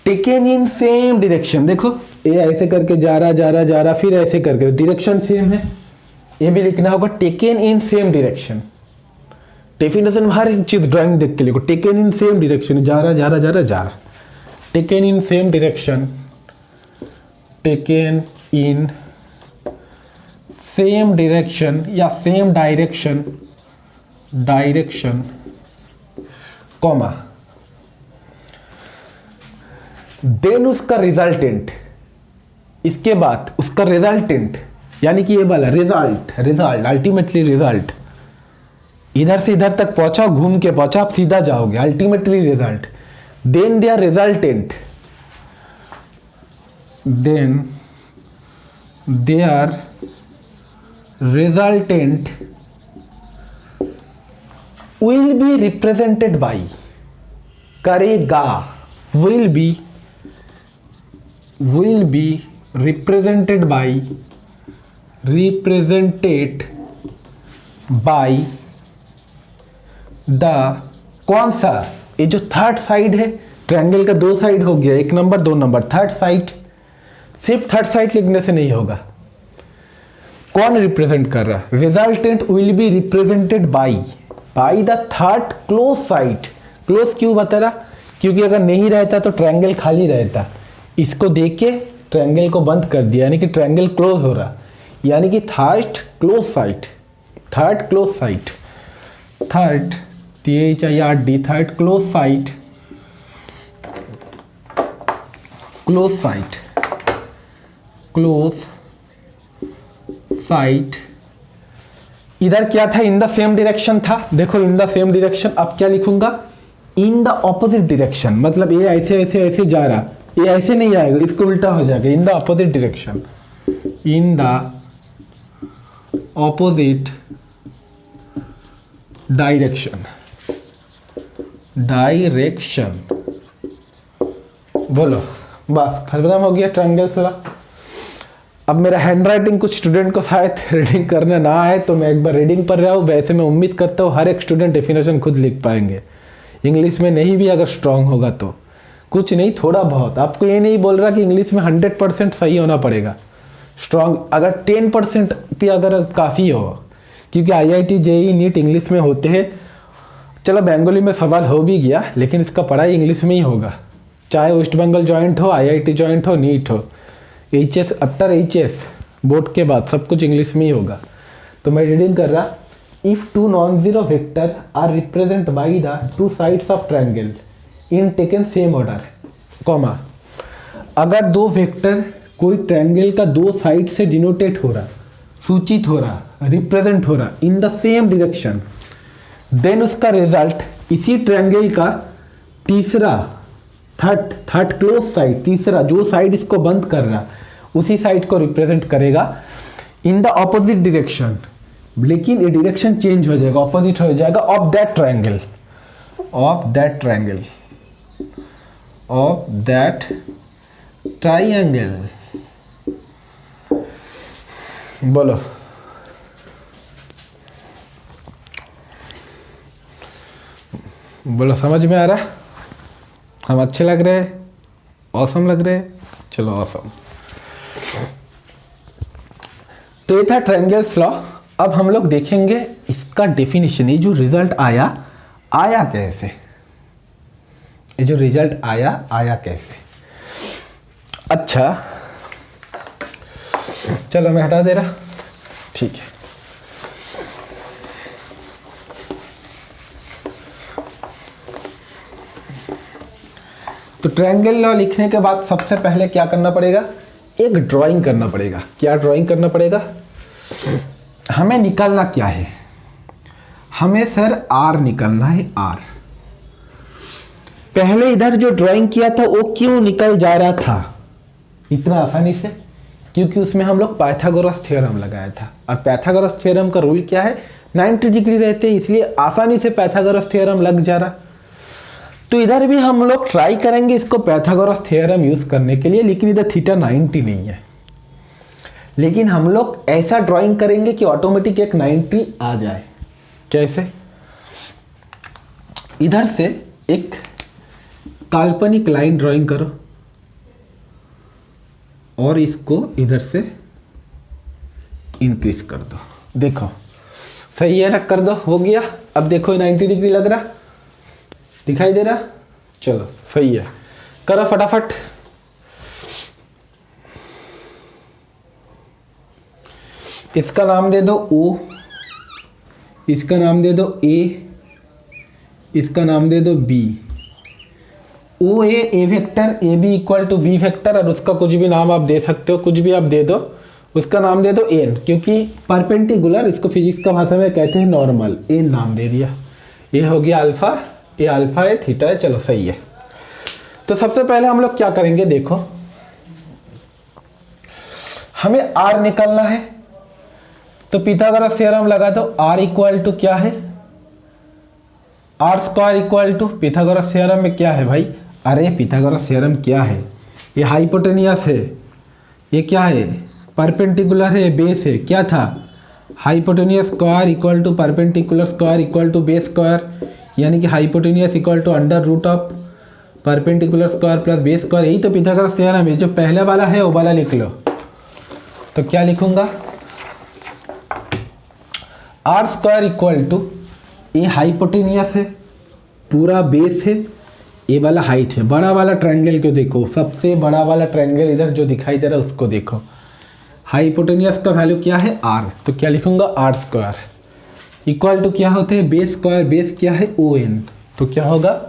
taken in same direction. देखो ये ऐसे करके जा रहा, फिर ऐसे करके, डायरेक्शन सेम है, ये भी लिखना होगा taken in same direction. Definition हर एक चीज ड्राइंग देख के लिखो, टेकन इन सेम डायरेक्शन, जा रहा, taken in same direction, taken in same direction या सेम डायरेक्शन, कॉमा, देन उसका रिजल्टेंट, इसके बाद उसका रिजल्टेंट, यानी कि ये वाला रिजल्ट, अल्टीमेटली रिजल्ट, इधर से इधर तक पहुंचा, घूम के पहुंचा, आप सीधा जाओगे, ultimately result, then their resultant, then their resultant will be represented by, करेगा, will be represented by the, कौन सा? ये जो थर्ड साइड है ट्रायंगल का 2 साइड हो गया, 1 नंबर 2 नंबर। थर्ड साइड, सिर्फ थर्ड साइड लिखने से नहीं होगा। कौन रिप्रेजेंट कर रहा है? Resultant will be represented by the third close side. Close क्यों बता रहा? क्योंकि अगर नहीं रहता तो ट्रायंगल खाली रहता। इसको देख के ट्रायंगल को बंद कर दिया, यानी कि ट्रायंगल क्लोज हो रहा, यानी कि third close side. Third close side, third THIRD, third close side, close side, close side. इधर क्या था? इन द सेम डायरेक्शन था। देखो इन द सेम डायरेक्शन, अब क्या लिखूंगा? In the opposite direction. मतलब ये ऐसे ऐसे ऐसे जा रहा, ये ऐसे नहीं आएगा, इसको उल्टा हो जाएगा। In the opposite direction, in the opposite direction, direction. बोलो, बस खत्म हो गया ट्रायंगल्स वाला। अब मेरा हैंड राइटिंग कुछ स्टूडेंट को शायद रीडिंग करने ना आए, तो मैं एक बार रीडिंग पर रहा हूँ। वैसे मैं उम्मीद करता हूँ हर एक स्टूडेंट डेफिनेशन खुद लिख पाएंगे। इंग्लिश में नहीं भी अगर स्ट्रांग होगा तो कुछ नहीं, थोड़ा बहुत। आपको ये नहीं बोल रहा कि इंग्लिश में 100% सही होना पड़ेगा। स्ट्रांग अगर 10% भी अगर काफ़ी हो, क्योंकि IIT JEE नीट इंग्लिश में होते हैं। चलो बंगाली में सवाल हो भी गया, लेकिन इसका पढ़ाई इंग्लिश में ही होगा। चाहे वेस्ट बंगाल जॉइंट हो, IIT जॉइंट हो, नीट हो, HS आफ्टर HS बोर्ड के बाद सब कुछ इंग्लिश में ही होगा। तो मैं रीडिंग कर रहा, if two non zero vector are represent by the two sides of triangle in taken same order, comma, अगर दो वेक्टर कोई ट्रायंगल का 2 साइड से डिनोटेट हो रहा, सूचित हो रहा, रिप्रेजेंट हो रहा in the same direction, then उसका रिजल्ट इसी ट्रायंगल का तीसरा, थर्ड क्लोज साइड, तीसरा जो साइड इसको बंद कर रहा उसी साइड को रिप्रेजेंट करेगा इन द ऑपोजिट डायरेक्शन। लेकिन ये डायरेक्शन चेंज हो जाएगा, ऑपोजिट हो जाएगा of that triangle, of that triangle, of that triangle. बोलो, बोलो, समझ में आ रहा? हम अच्छे लग रहे? ऑसम लग रहे? चलो ऑसम। तो ये था ट्रायंगल्स लॉ। अब हम लोग देखेंगे इसका डेफिनेशन। ये जो रिजल्ट आया, आया कैसे? ये जो रिजल्ट आया, आया कैसे? अच्छा चलो मैं हटा दे रहा, ठीक है। तो ट्रायंगल लॉ लिखने के बाद सबसे पहले क्या करना पड़ेगा? एक ड्राइंग करना पड़ेगा। क्या ड्राइंग करना पड़ेगा? हमें निकालना क्या है? हमें सर R निकालना है, R। पहले इधर जो ड्राइंग किया था वो क्यों निकल जा रहा था इतना आसानी से? क्योंकि उसमें हम लोग पाइथागोरस थ्योरम लगाया था, और पाइथागोरस थ्योरम का रूल क्या है? 90 डिग्री रहते, इसलिए आसानी से पाइथागोरस थ्योरम लग जा रहा। तो इधर भी हम लोग ट्राई करेंगे इसको पाइथागोरस थ्योरम यूज करने के लिए, लेकिन इधर थीटा 90 नहीं है। लेकिन हम लोग ऐसा ड्राइंग करेंगे कि ऑटोमेटिक एक 90 आ जाए। कैसे? इधर से एक काल्पनिक लाइन ड्राइंग करो और इसको इधर से इंक्रीज कर दो। देखो सही है ना? कर दो, हो गया। अब देखो 90 डिग्री लग रहा, दिखाई दे रहा? चलो सही है, करो फटाफट। इसका नाम दे दो O, इसका नाम दे दो A, इसका नाम दे दो B। O A vector, A B equal to B vector, और उसका कुछ भी नाम आप दे सकते हो, कुछ भी आप दे दो। उसका नाम दे दो एन, क्योंकि परपेंडिकुलर इसको फिजिक्स का भाषा में कहते हैं नॉर्मल, एन नाम दे दिया। ये हो गया अल्फा, ये अल्फा है, थीटा है। चलो सही है। तो सबसे पहले हम लोग क्या करेंगे? देखो हमें आर निकालना है, तो पिथागोरस थ्योरम लगा दो। आर इक्वल टू क्या है? R square equal to, Pythagoras theorem में क्या है भाई? अरे पिथागोरस थ्योरम क्या है? ये हाइपोटेनियस है, ये क्या है? परपेंडिकुलर है, बेस है। क्या था? Hypotenuse square equal to perpendicular square equal to base square, यानी कि hypotenuse equal to under root of perpendicular square plus base square, यही तो पिथागोरस थ्योरम है। जो पहला वाला है वो वाला लिख लो। तो क्या लिखूंगा, आर स्क्वायर इक्वल टू, ये हाइपोटेनियस है, पूरा बेस है, ये वाला हाइट है। बड़ा वाला ट्रायंगल को देखो, सबसे बड़ा वाला ट्रायंगल इधर जो दिखाई दे रहा है उसको देखो। हाइपोटेनियस का वैल्यू क्या है, आर। तो क्या लिखूंगा, आर स्क्वायर इक्वल टू क्या होते हैं, बेस स्क्वायर, बेस क्या है, ओ एन। तो क्या होगा,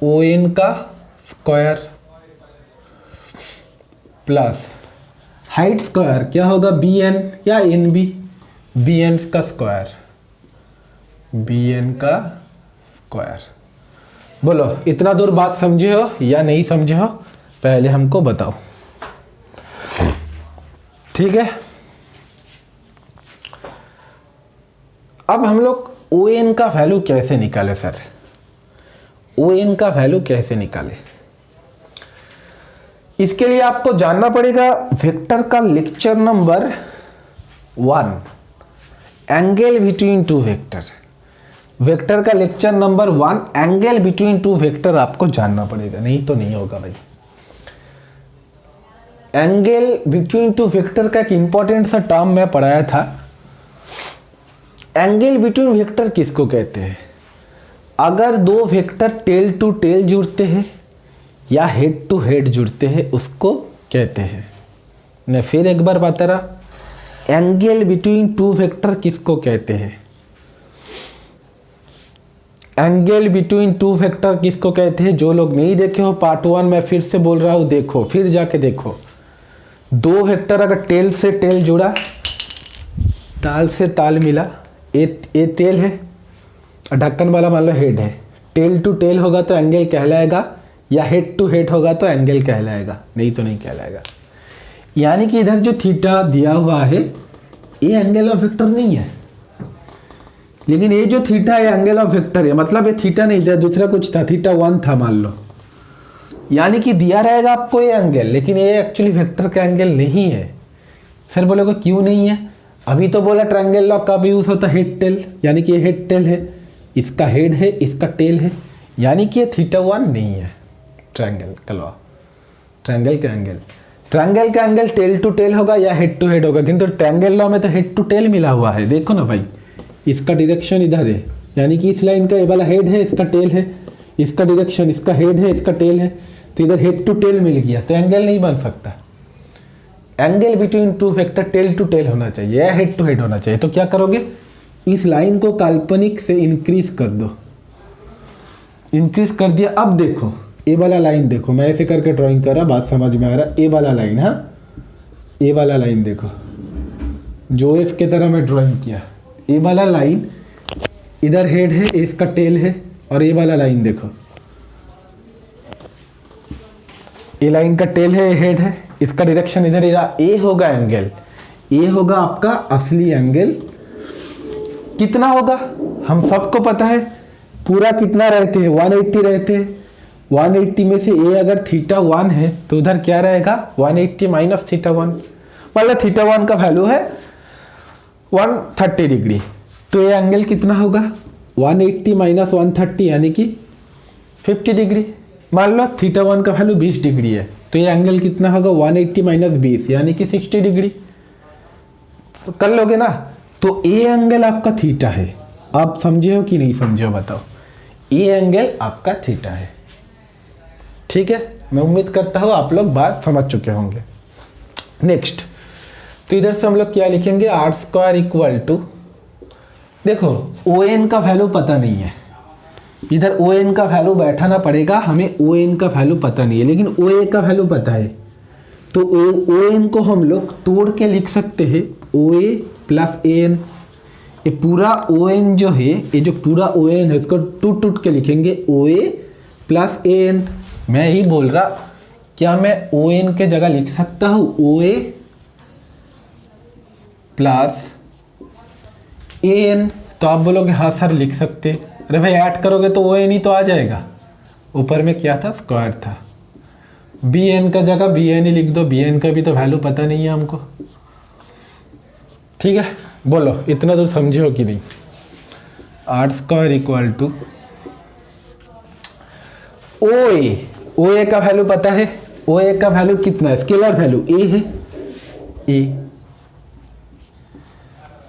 ओ एन का स्क्वायर प्लस हाइट स्क्वायर क्या होगा, बी एन या एन बी, बी एन का स्क्वायर, बी एन का स्क्वायर। बोलो इतना दूर बात समझे हो या नहीं समझे हो, पहले हमको बताओ। ठीक है, अब हम लोग ओ एन का वैल्यू कैसे निकाले सर, ओ एन का वैल्यू कैसे निकाले, इसके लिए आपको जानना पड़ेगा वेक्टर का lecture number 1, angle between two vector. Vector का lecture number 1, angle between two vector आपको जानना पड़ेगा, नहीं तो नहीं होगा भाई। एंगल बिटवीन टू वेक्टर का एक इंपॉर्टेंट सा टर्म मैं पढ़ाया था। एंगल बिटवीन वेक्टर किसको कहते हैं, अगर दो वेक्टर टेल टू टेल जुड़ते हैं या हेड टू हेड जुड़ते हैं उसको कहते हैं। मैं फिर एक बार बता रहा, एंगल बिटवीन टू वेक्टर किसको कहते हैं, एंगल बिटवीन टू वेक्टर किसको कहते हैं। जो लोग नहीं देखे हो पार्ट 1 मैं फिर से बोल रहा हूँ, देखो, फिर जाके देखो। दो वेक्टर अगर टेल से टेल जुड़ा, ताल से ताल मिला, ए टेल है और ढक्कन वाला मान लो हेड है, टेल टू टेल होगा तो एंगल कहलाएगा, या हेड टू हेड होगा तो एंगल कहलाएगा, नहीं तो नहीं कहलाएगा। यानी कि इधर जो थीटा दिया हुआ है ये एंगल ऑफ वेक्टर नहीं है, लेकिन ये जो थीटा है एंगल ऑफ वेक्टर है। मतलब ये थीटा नहीं था, दूसरा कुछ था, थीटा 1 था मान लो। यानी कि दिया रहेगा आपको ये एंगल, लेकिन ये एक्चुअली वेक्टर का एंगल नहीं है। सर बोलोगे क्यों नहीं है, अभी तो बोला ट्रायंगल लॉ कब यूज होता है, हेड टेल, यानी कि ये हेड टेल है, इसका हेड है, इसका टेल है, यानी कि ये थीटा 1 नहीं है। ट्रायंगल का लॉ, ट्रायंगल का एंगल टेल टू टेल होगा या हेड टू हेड होगा, किंतु ट्रायंगल लॉ में तो हेड टू टेल मिला हुआ है। देखो ना भाई, इसका डायरेक्शन इधर है, यानी कि इस लाइन का ये वाला हेड है, इसका टेल है, इसका डायरेक्शन, इसका हेड है, इसका टेल है, तो इधर हेड टू टेल मिल गया, तो एंगल नहीं बन सकता। Angle between two vector tail to tail होना चाहिए या हेड टू हेड होना चाहिए। तो क्या करोगे, इस लाइन को काल्पनिक से इंक्रीज कर दो, इंक्रीज कर दिया। अब देखो ये वाला लाइन देखो, मैं ऐसे करके ड्राइंग कर रहा, बात समझ में आ रहा, ये वाला लाइन, हाँ ये वाला लाइन देखो, जो एफ के तरह मैं ड्राइंग किया, ये वाला लाइन इधर हेड है, इसका टेल है, और ये वाला लाइन देखो, ये लाइन का टेल है, हेड है, इसका डायरेक्शन इधर ये होगा एंगल, ये होगा आपका असली एंगल। कितना होगा हम सबको पता है, पूरा कितना रहते हैं, 180 रहते हैं। 180 में से ये अगर थीटा 1 है तो उधर क्या रहेगा, 180 माइनस थीटा 1, मतलब थीटा 1 का वैल्यू है 130 डिग्री। तो ये एंगल कितना होगा, 180 माइनस 130 यानी कि 50 डिग्री। मान लो थीटा 1 का वैल्यू 20 डिग्री है, तो ये एंगल कितना होगा, 180 माइनस 20 यानी कि 60 डिग्री। तो कर लोगे ना, तो ये एंगल आपका थीटा है। आप समझे हो कि नहीं समझे हो बताओ, ये एंगल आपका थीटा है। ठीक है, मैं उम्मीद करता हूँ आप लोग बात समझ चुके होंगे। नेक्स्ट, तो इधर से हम लोग क्या लिखेंगे, आर स्क्वायर इक्वल टू, देखो ओ एन का वैल्यू पता नहीं है, इधर ओ एन का वैल्यू बैठाना पड़ेगा हमें। ओ एन का वैल्यू पता नहीं है, लेकिन ओ ए का वैल्यू पता है। तो ओ एन को हम लोग तोड़ के लिख सकते हैं, ओ ए प्लस ए एन। ये पूरा ओ एन जो है, ये जो पूरा ओ एन है इसको टूट टूट के लिखेंगे, ओ ए प्लस ए एन। मैं ही बोल रहा, क्या मैं ओ एन के जगह लिख सकता हूँ ओ ए प्लस ए एन? तो आप बोलोगे हाँ सर लिख सकते। अरे भाई ऐड करोगे तो ओ एन ही तो आ जाएगा, ऊपर में क्या था, स्क्वायर था। बी एन का जगह बी एन ही लिख दो, बी एन का भी तो वैल्यू पता नहीं है हमको। ठीक है, बोलो इतना दूर समझे हो कि नहीं। R square equal to O A का वैल्यू पता है, ओ ए का वैल्यू कितना है, स्केलर वैल्यू ए है, ए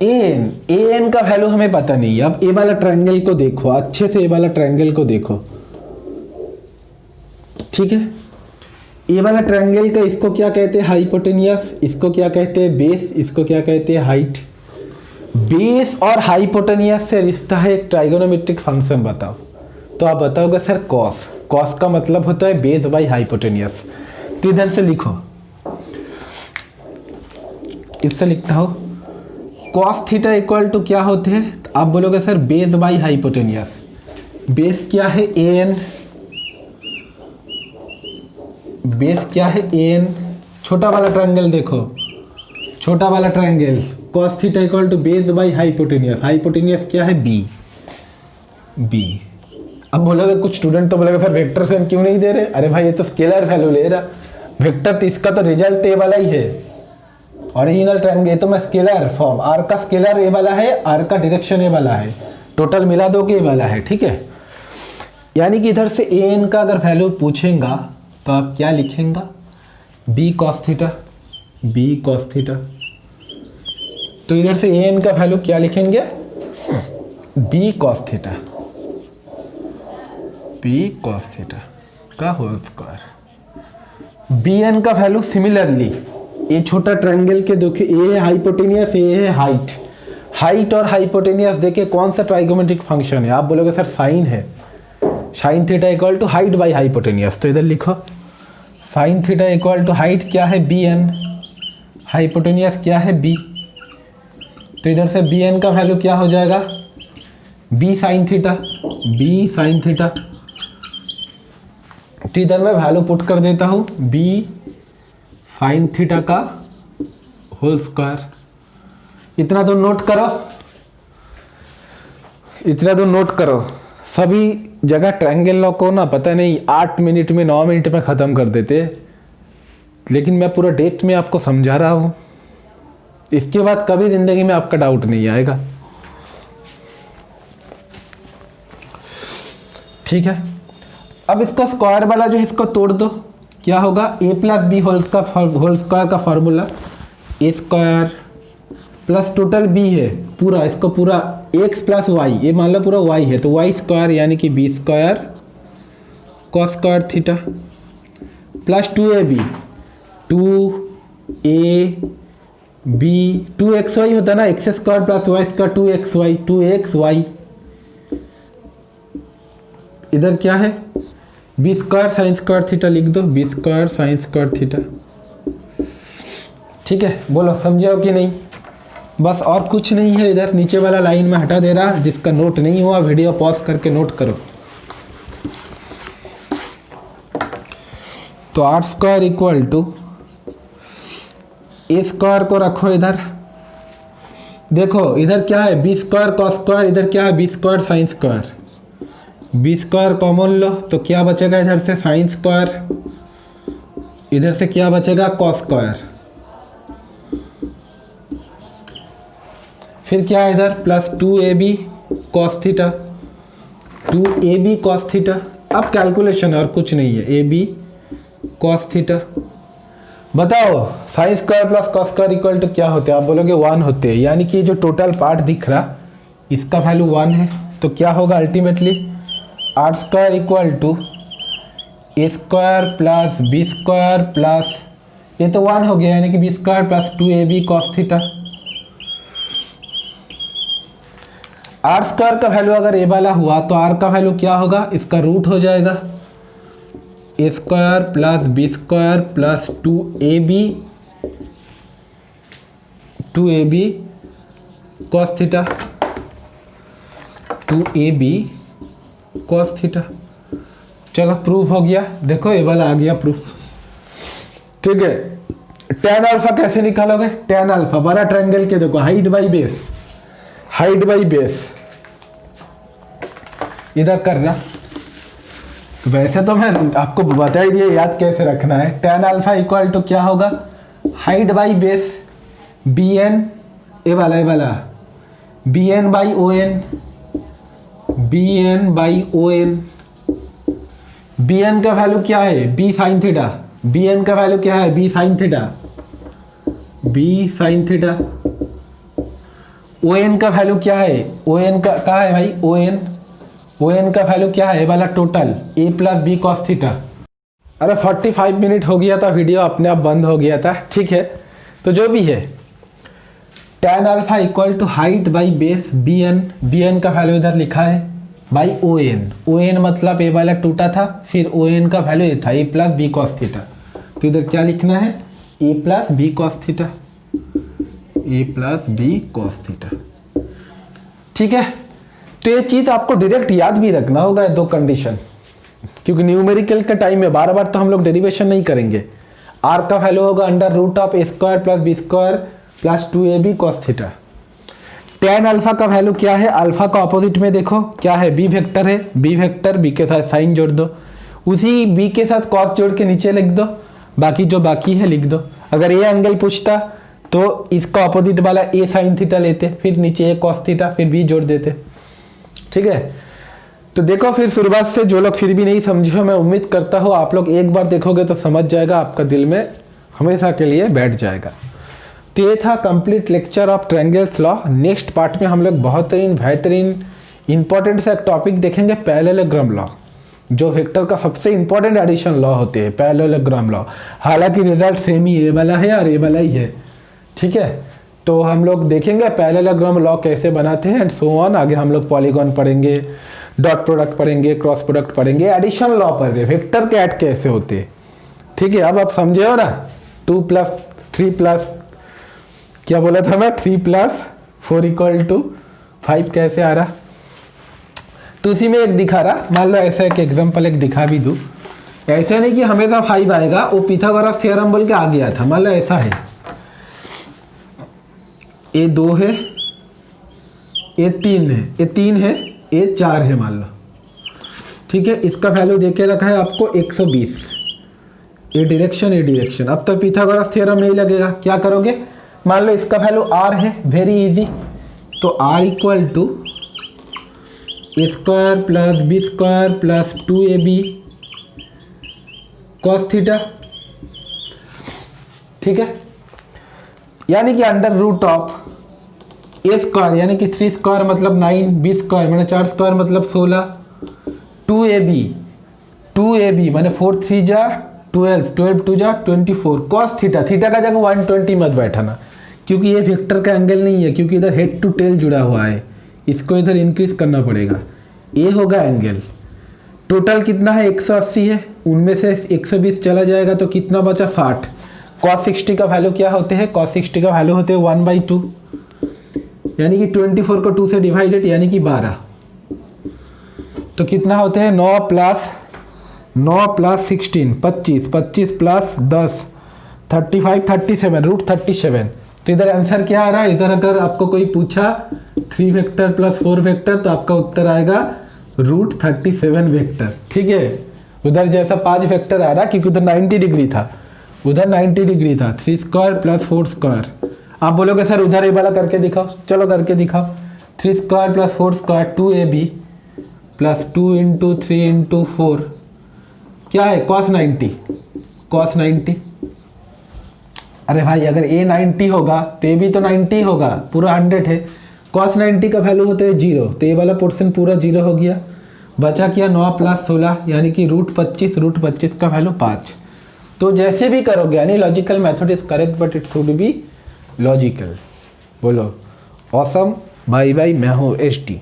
एन का वैल्यू हमें पता नहीं है। अब ए वाला ट्रायंगल को देखो अच्छे से, ए वाला ट्रायंगल को देखो, ठीक है। ए वाला ट्रायंगल का इसको क्या कहते हैं, हाइपोटेनियस, इसको क्या कहते हैं, बेस, इसको क्या कहते हैं, हाइट। बेस और हाइपोटेनियस से रिश्ता है एक ट्राइगोनोमेट्रिक फंक्शन बताओ, तो आप बताओगे सर कॉस, कॉस का मतलब होता है बेस बाई हाइपोटेनियस। तो इधर से लिखो, इससे लिखता हो कॉस थीटा इक्वल टू क्या होते हैं, तो आप बोलोगे sir base by hypotenuse. Base क्या है, ए एन, बेस क्या है, ए एन। छोटा वाला ट्रायंगल देखो, छोटा वाला triangle cos theta equal to base by hypotenuse, hypotenuse क्या है, बी, बी। अब बोलोगे कुछ स्टूडेंट तो बोलेगा सर वेक्टर से हम क्यों नहीं दे रहे, अरे भाई ये तो स्केलर वैल्यू ले रहा, वेक्टर तो इसका तो रिजल्ट ए वाला ही है, ओरिजिनल ट्रायंगल। तो मैं स्केलर फॉर्म, आर का स्केलर ए वाला है, आर का डायरेक्शन ए वाला है, टोटल मिला दो के ए वाला है, ठीक है। यानी कि इधर से ए एन का अगर वैल्यू पूछेगा तो आप क्या लिखेंगे, B cos theta, B cos theta. तो इधर से ए एन का वैल्यू क्या लिखेंगे, B cos theta, B cos theta का होल स्क्वायर। बी एन का वैल्यू सिमिलरली, ये छोटा ट्रायंगल के देखिए, ए है हाइपोटेनियस, ए है हाइट, हाइट और हाइपोटेनियस देखे कौन सा ट्राइगोमेट्रिक फंक्शन है, आप बोलोगे सर साइन है, sine theta equal to height by hypotenuse. तो इधर लिखो sine theta equal to height क्या है, बी एन, हाइपोटेनियस क्या है, बी। तो इधर से बी एन का वैल्यू क्या हो जाएगा, B sine theta, B sine theta. तो इधर मैं वैल्यू पुट कर देता हूँ बी साइन थीटा का होल स्क्वायर। इतना तो नोट करो, इतना तो नोट करो। सभी जगह ट्रायंगल लॉ को ना पता नहीं 8 मिनट में 9 मिनट में ख़त्म कर देते, लेकिन मैं पूरा डेट में आपको समझा रहा हूँ, इसके बाद कभी ज़िंदगी में आपका डाउट नहीं आएगा, ठीक है। अब इसका स्क्वायर वाला जो है इसको तोड़ दो, क्या होगा, ए प्लस बी होल स्क्वायर का फॉर्मूला, ए स्क्वायर प्लस टोटल बी है पूरा, इसको पूरा एक्स प्लस वाई, ये मान लो पूरा वाई है, तो वाई स्क्वायर यानी कि B square cos square theta plus 2ab, 2ab 2xy होता है ना, X square plus Y square 2xy, 2xy। इधर क्या है, B square sine square theta लिख दो, B square sine square theta, ठीक है। बोलो समझे हो कि नहीं, बस और कुछ नहीं है। इधर नीचे वाला लाइन में हटा दे रहा, जिसका नोट नहीं हुआ वीडियो पॉज करके नोट करो। तो R square equal to A square को रखो इधर, देखो इधर क्या है, बी स्क्वायर कॉस स्क्वायर, इधर क्या है, B square sine square, B square common लो तो क्या बचेगा, इधर से साइन स्क्वायर, इधर से क्या बचेगा, कॉस स्क्वायर, फिर क्या है इधर plus 2ab cos theta, 2ab cos theta. अब कैलकुलेशन और कुछ नहीं है, ab कॉस थीटा। बताओ sine square plus cos square equal to क्या होते हैं, आप बोलोगे 1 होते हैं, यानी कि जो टोटल पार्ट दिख रहा इसका वैल्यू 1 है, तो क्या होगा ultimately, R square equal to A square plus B square plus, ये तो 1 हो गया यानी कि B square plus 2ab cos theta. R square का वैल्यू अगर ए वाला हुआ तो आर का वैल्यू क्या होगा, इसका रूट हो जाएगा, A square plus B square plus 2ab cos theta, 2ab cos theta. चलो प्रूफ हो गया, देखो ये वाला आ गया प्रूफ, ठीक है। tan अल्फा कैसे निकालोगे, tan अल्फा बड़ा ट्रायंगल के देखो height by base, height by base इधर करना, तो वैसे तो मैं आपको बता ही दिया याद कैसे रखना है। tan अल्फा इक्वल टू क्या होगा, हाइट बाई बेस bn, ये वाला bn by o n, bn by o n, B N का वैल्यू क्या है, B sine theta. B N का वैल्यू क्या है, B sine theta, B sine theta. O N का वैल्यू क्या है, ओ एन का कहाँ है भाई, ओ एन, ओ एन का वैल्यू क्या है, वाला total A plus B cos theta. अरे 45 मिनट हो गया था, वीडियो अपने आप बंद हो गया था, ठीक है। तो जो भी है tan alpha equal to height by base B N, B N का वैल्यू इधर लिखा है by O N. O N मतलब ए वाला टूटा था, फिर ओ एन का वैल्यू ये था ए प्लस बी कॉस थीटा। तो इधर क्या लिखना है, ए प्लस बी कॉस थीटा, ए प्लस बी कॉस थीटा, ठीक है। तो ये चीज़ आपको डायरेक्ट याद भी रखना होगा, दो कंडीशन, क्योंकि न्यूमेरिकल के टाइम में बार बार तो हम लोग डेरिवेशन नहीं करेंगे। आर का वैल्यू होगा under root of A square plus B square plus 2ab cos theta. tan alpha का वैल्यू क्या है, अल्फा का ऑपोजिट में देखो क्या है, बी वेक्टर है, बी वेक्टर, बी के साथ साइन जोड़ दो, उसी बी के साथ कॉस जोड़ के नीचे लिख दो, बाकी जो बाकी है लिख दो। अगर ये एंगल पूछता तो इसका ऑपोजिट वाला ए साइन थीटा लेते, फिर नीचे ए कॉस थीटा, फिर बी जोड़ देते, ठीक है। तो देखो फिर शुरुआत से, जो लोग फिर भी नहीं समझे हो, मैं उम्मीद करता हूँ आप लोग एक बार देखोगे तो समझ जाएगा, आपका दिल में हमेशा के लिए बैठ जाएगा। तो ये था complete lecture of triangles law. Next part में हम लोग बहुत ही बेहतरीन इंपॉर्टेंट सा एक टॉपिक देखेंगे, पैरेललोग्राम लॉ, जो वेक्टर का सबसे इंपॉर्टेंट एडिशन लॉ होते हैं, पैरेललोग्राम लॉ। हालांकि रिजल्ट सेम ही ए वाला है और ए वाला ही है, ठीक है। तो हम लोग देखेंगे पैरेललोग्राम लॉ कैसे बनाते हैं एंड सो ऑन। आगे हम लोग पॉलीगॉन पढ़ेंगे, डॉट प्रोडक्ट पढ़ेंगे, क्रॉस प्रोडक्ट पढ़ेंगे, एडिशन लॉ पढ़ेंगे, वेक्टर के ऐड कैसे होते हैं, ठीक है। अब आप समझे हो ना, 2 + 3 + क्या बोला था मैं, 3 + 4 = 5 कैसे आ रहा। तो उसी में एक दिखा रहा, मान लो ऐसा एक एग्जांपल एक दिखा भी दूँ। ऐसे नहीं कि हमेशा 5 आएगा, वो पिथागोरस थ्योरम बोल के आ गया था। मान लो ऐसा है, ये 2 है, ये 3 है, ये 3 है, ये 4 है मान लो, ठीक है। इसका वैल्यू देके रखा है आपको 120, ये डायरेक्शन। अब तो पिथागोरस थ्योरम नहीं लगेगा, क्या करोगे, मान लो इसका वैल्यू r है, वेरी इजी। तो r equal to A square plus B square plus 2ab cos theta, ठीक है। यानी कि under root of A square यानी कि 3 स्क्वायर मतलब 9, बी स्क्वायर मैंने 4 स्क्वायर मतलब 16, 2ab मैंने 4 3 जा 12, 12 2 जा 24 कॉस थीटा। थीटा का जगह 120 मत बैठाना, क्योंकि ये वेक्टर का एंगल नहीं है, क्योंकि इधर हेड टू टेल जुड़ा हुआ है, इसको इधर इंक्रीज करना पड़ेगा। ये होगा एंगल, टोटल कितना है 180 है, उनमें से 120 चला जाएगा तो कितना बचा 60। कॉस 60 का वैल्यू क्या होते हैं, कॉस 60 का वैल्यू होते हैं 1/2, यानी कि 24 को 2 से डिवाइडेड यानी कि 12। तो कितना होते हैं 9 + 16 25, 25 + 10 35, 37 √37। तो इधर आंसर क्या आ रहा है, इधर अगर आपको कोई पूछा 3 वेक्टर + 4 वेक्टर तो आपका उत्तर आएगा √37 वेक्टर, ठीक है। उधर जैसा 5 वेक्टर आ रहा क्योंकि उधर 90 डिग्री था, उधर 90 डिग्री था, 3 स्क्वायर + 4 स्क्वायर। आप बोलोगे सर उधर ये वाला करके दिखाओ, चलो करके दिखाओ। 3 स्क्वायर + 4 स्क्वायर 2ab + 2 × 3 × 4 क्या है cos 90। अरे भाई अगर a 90 होगा तो ये भी तो 90 होगा, पूरा 100 है। cos 90 का वैल्यू होता है 0, तो ये वाला पोर्शन पूरा 0 हो गया। बचा क्या 9 + 16 यानी कि √25 का वैल्यू 5। तो जैसे भी करोगे यानी logical method is correct but it should be logical. बोलो ऑसम, बाय बाय, मैं हूँ ST।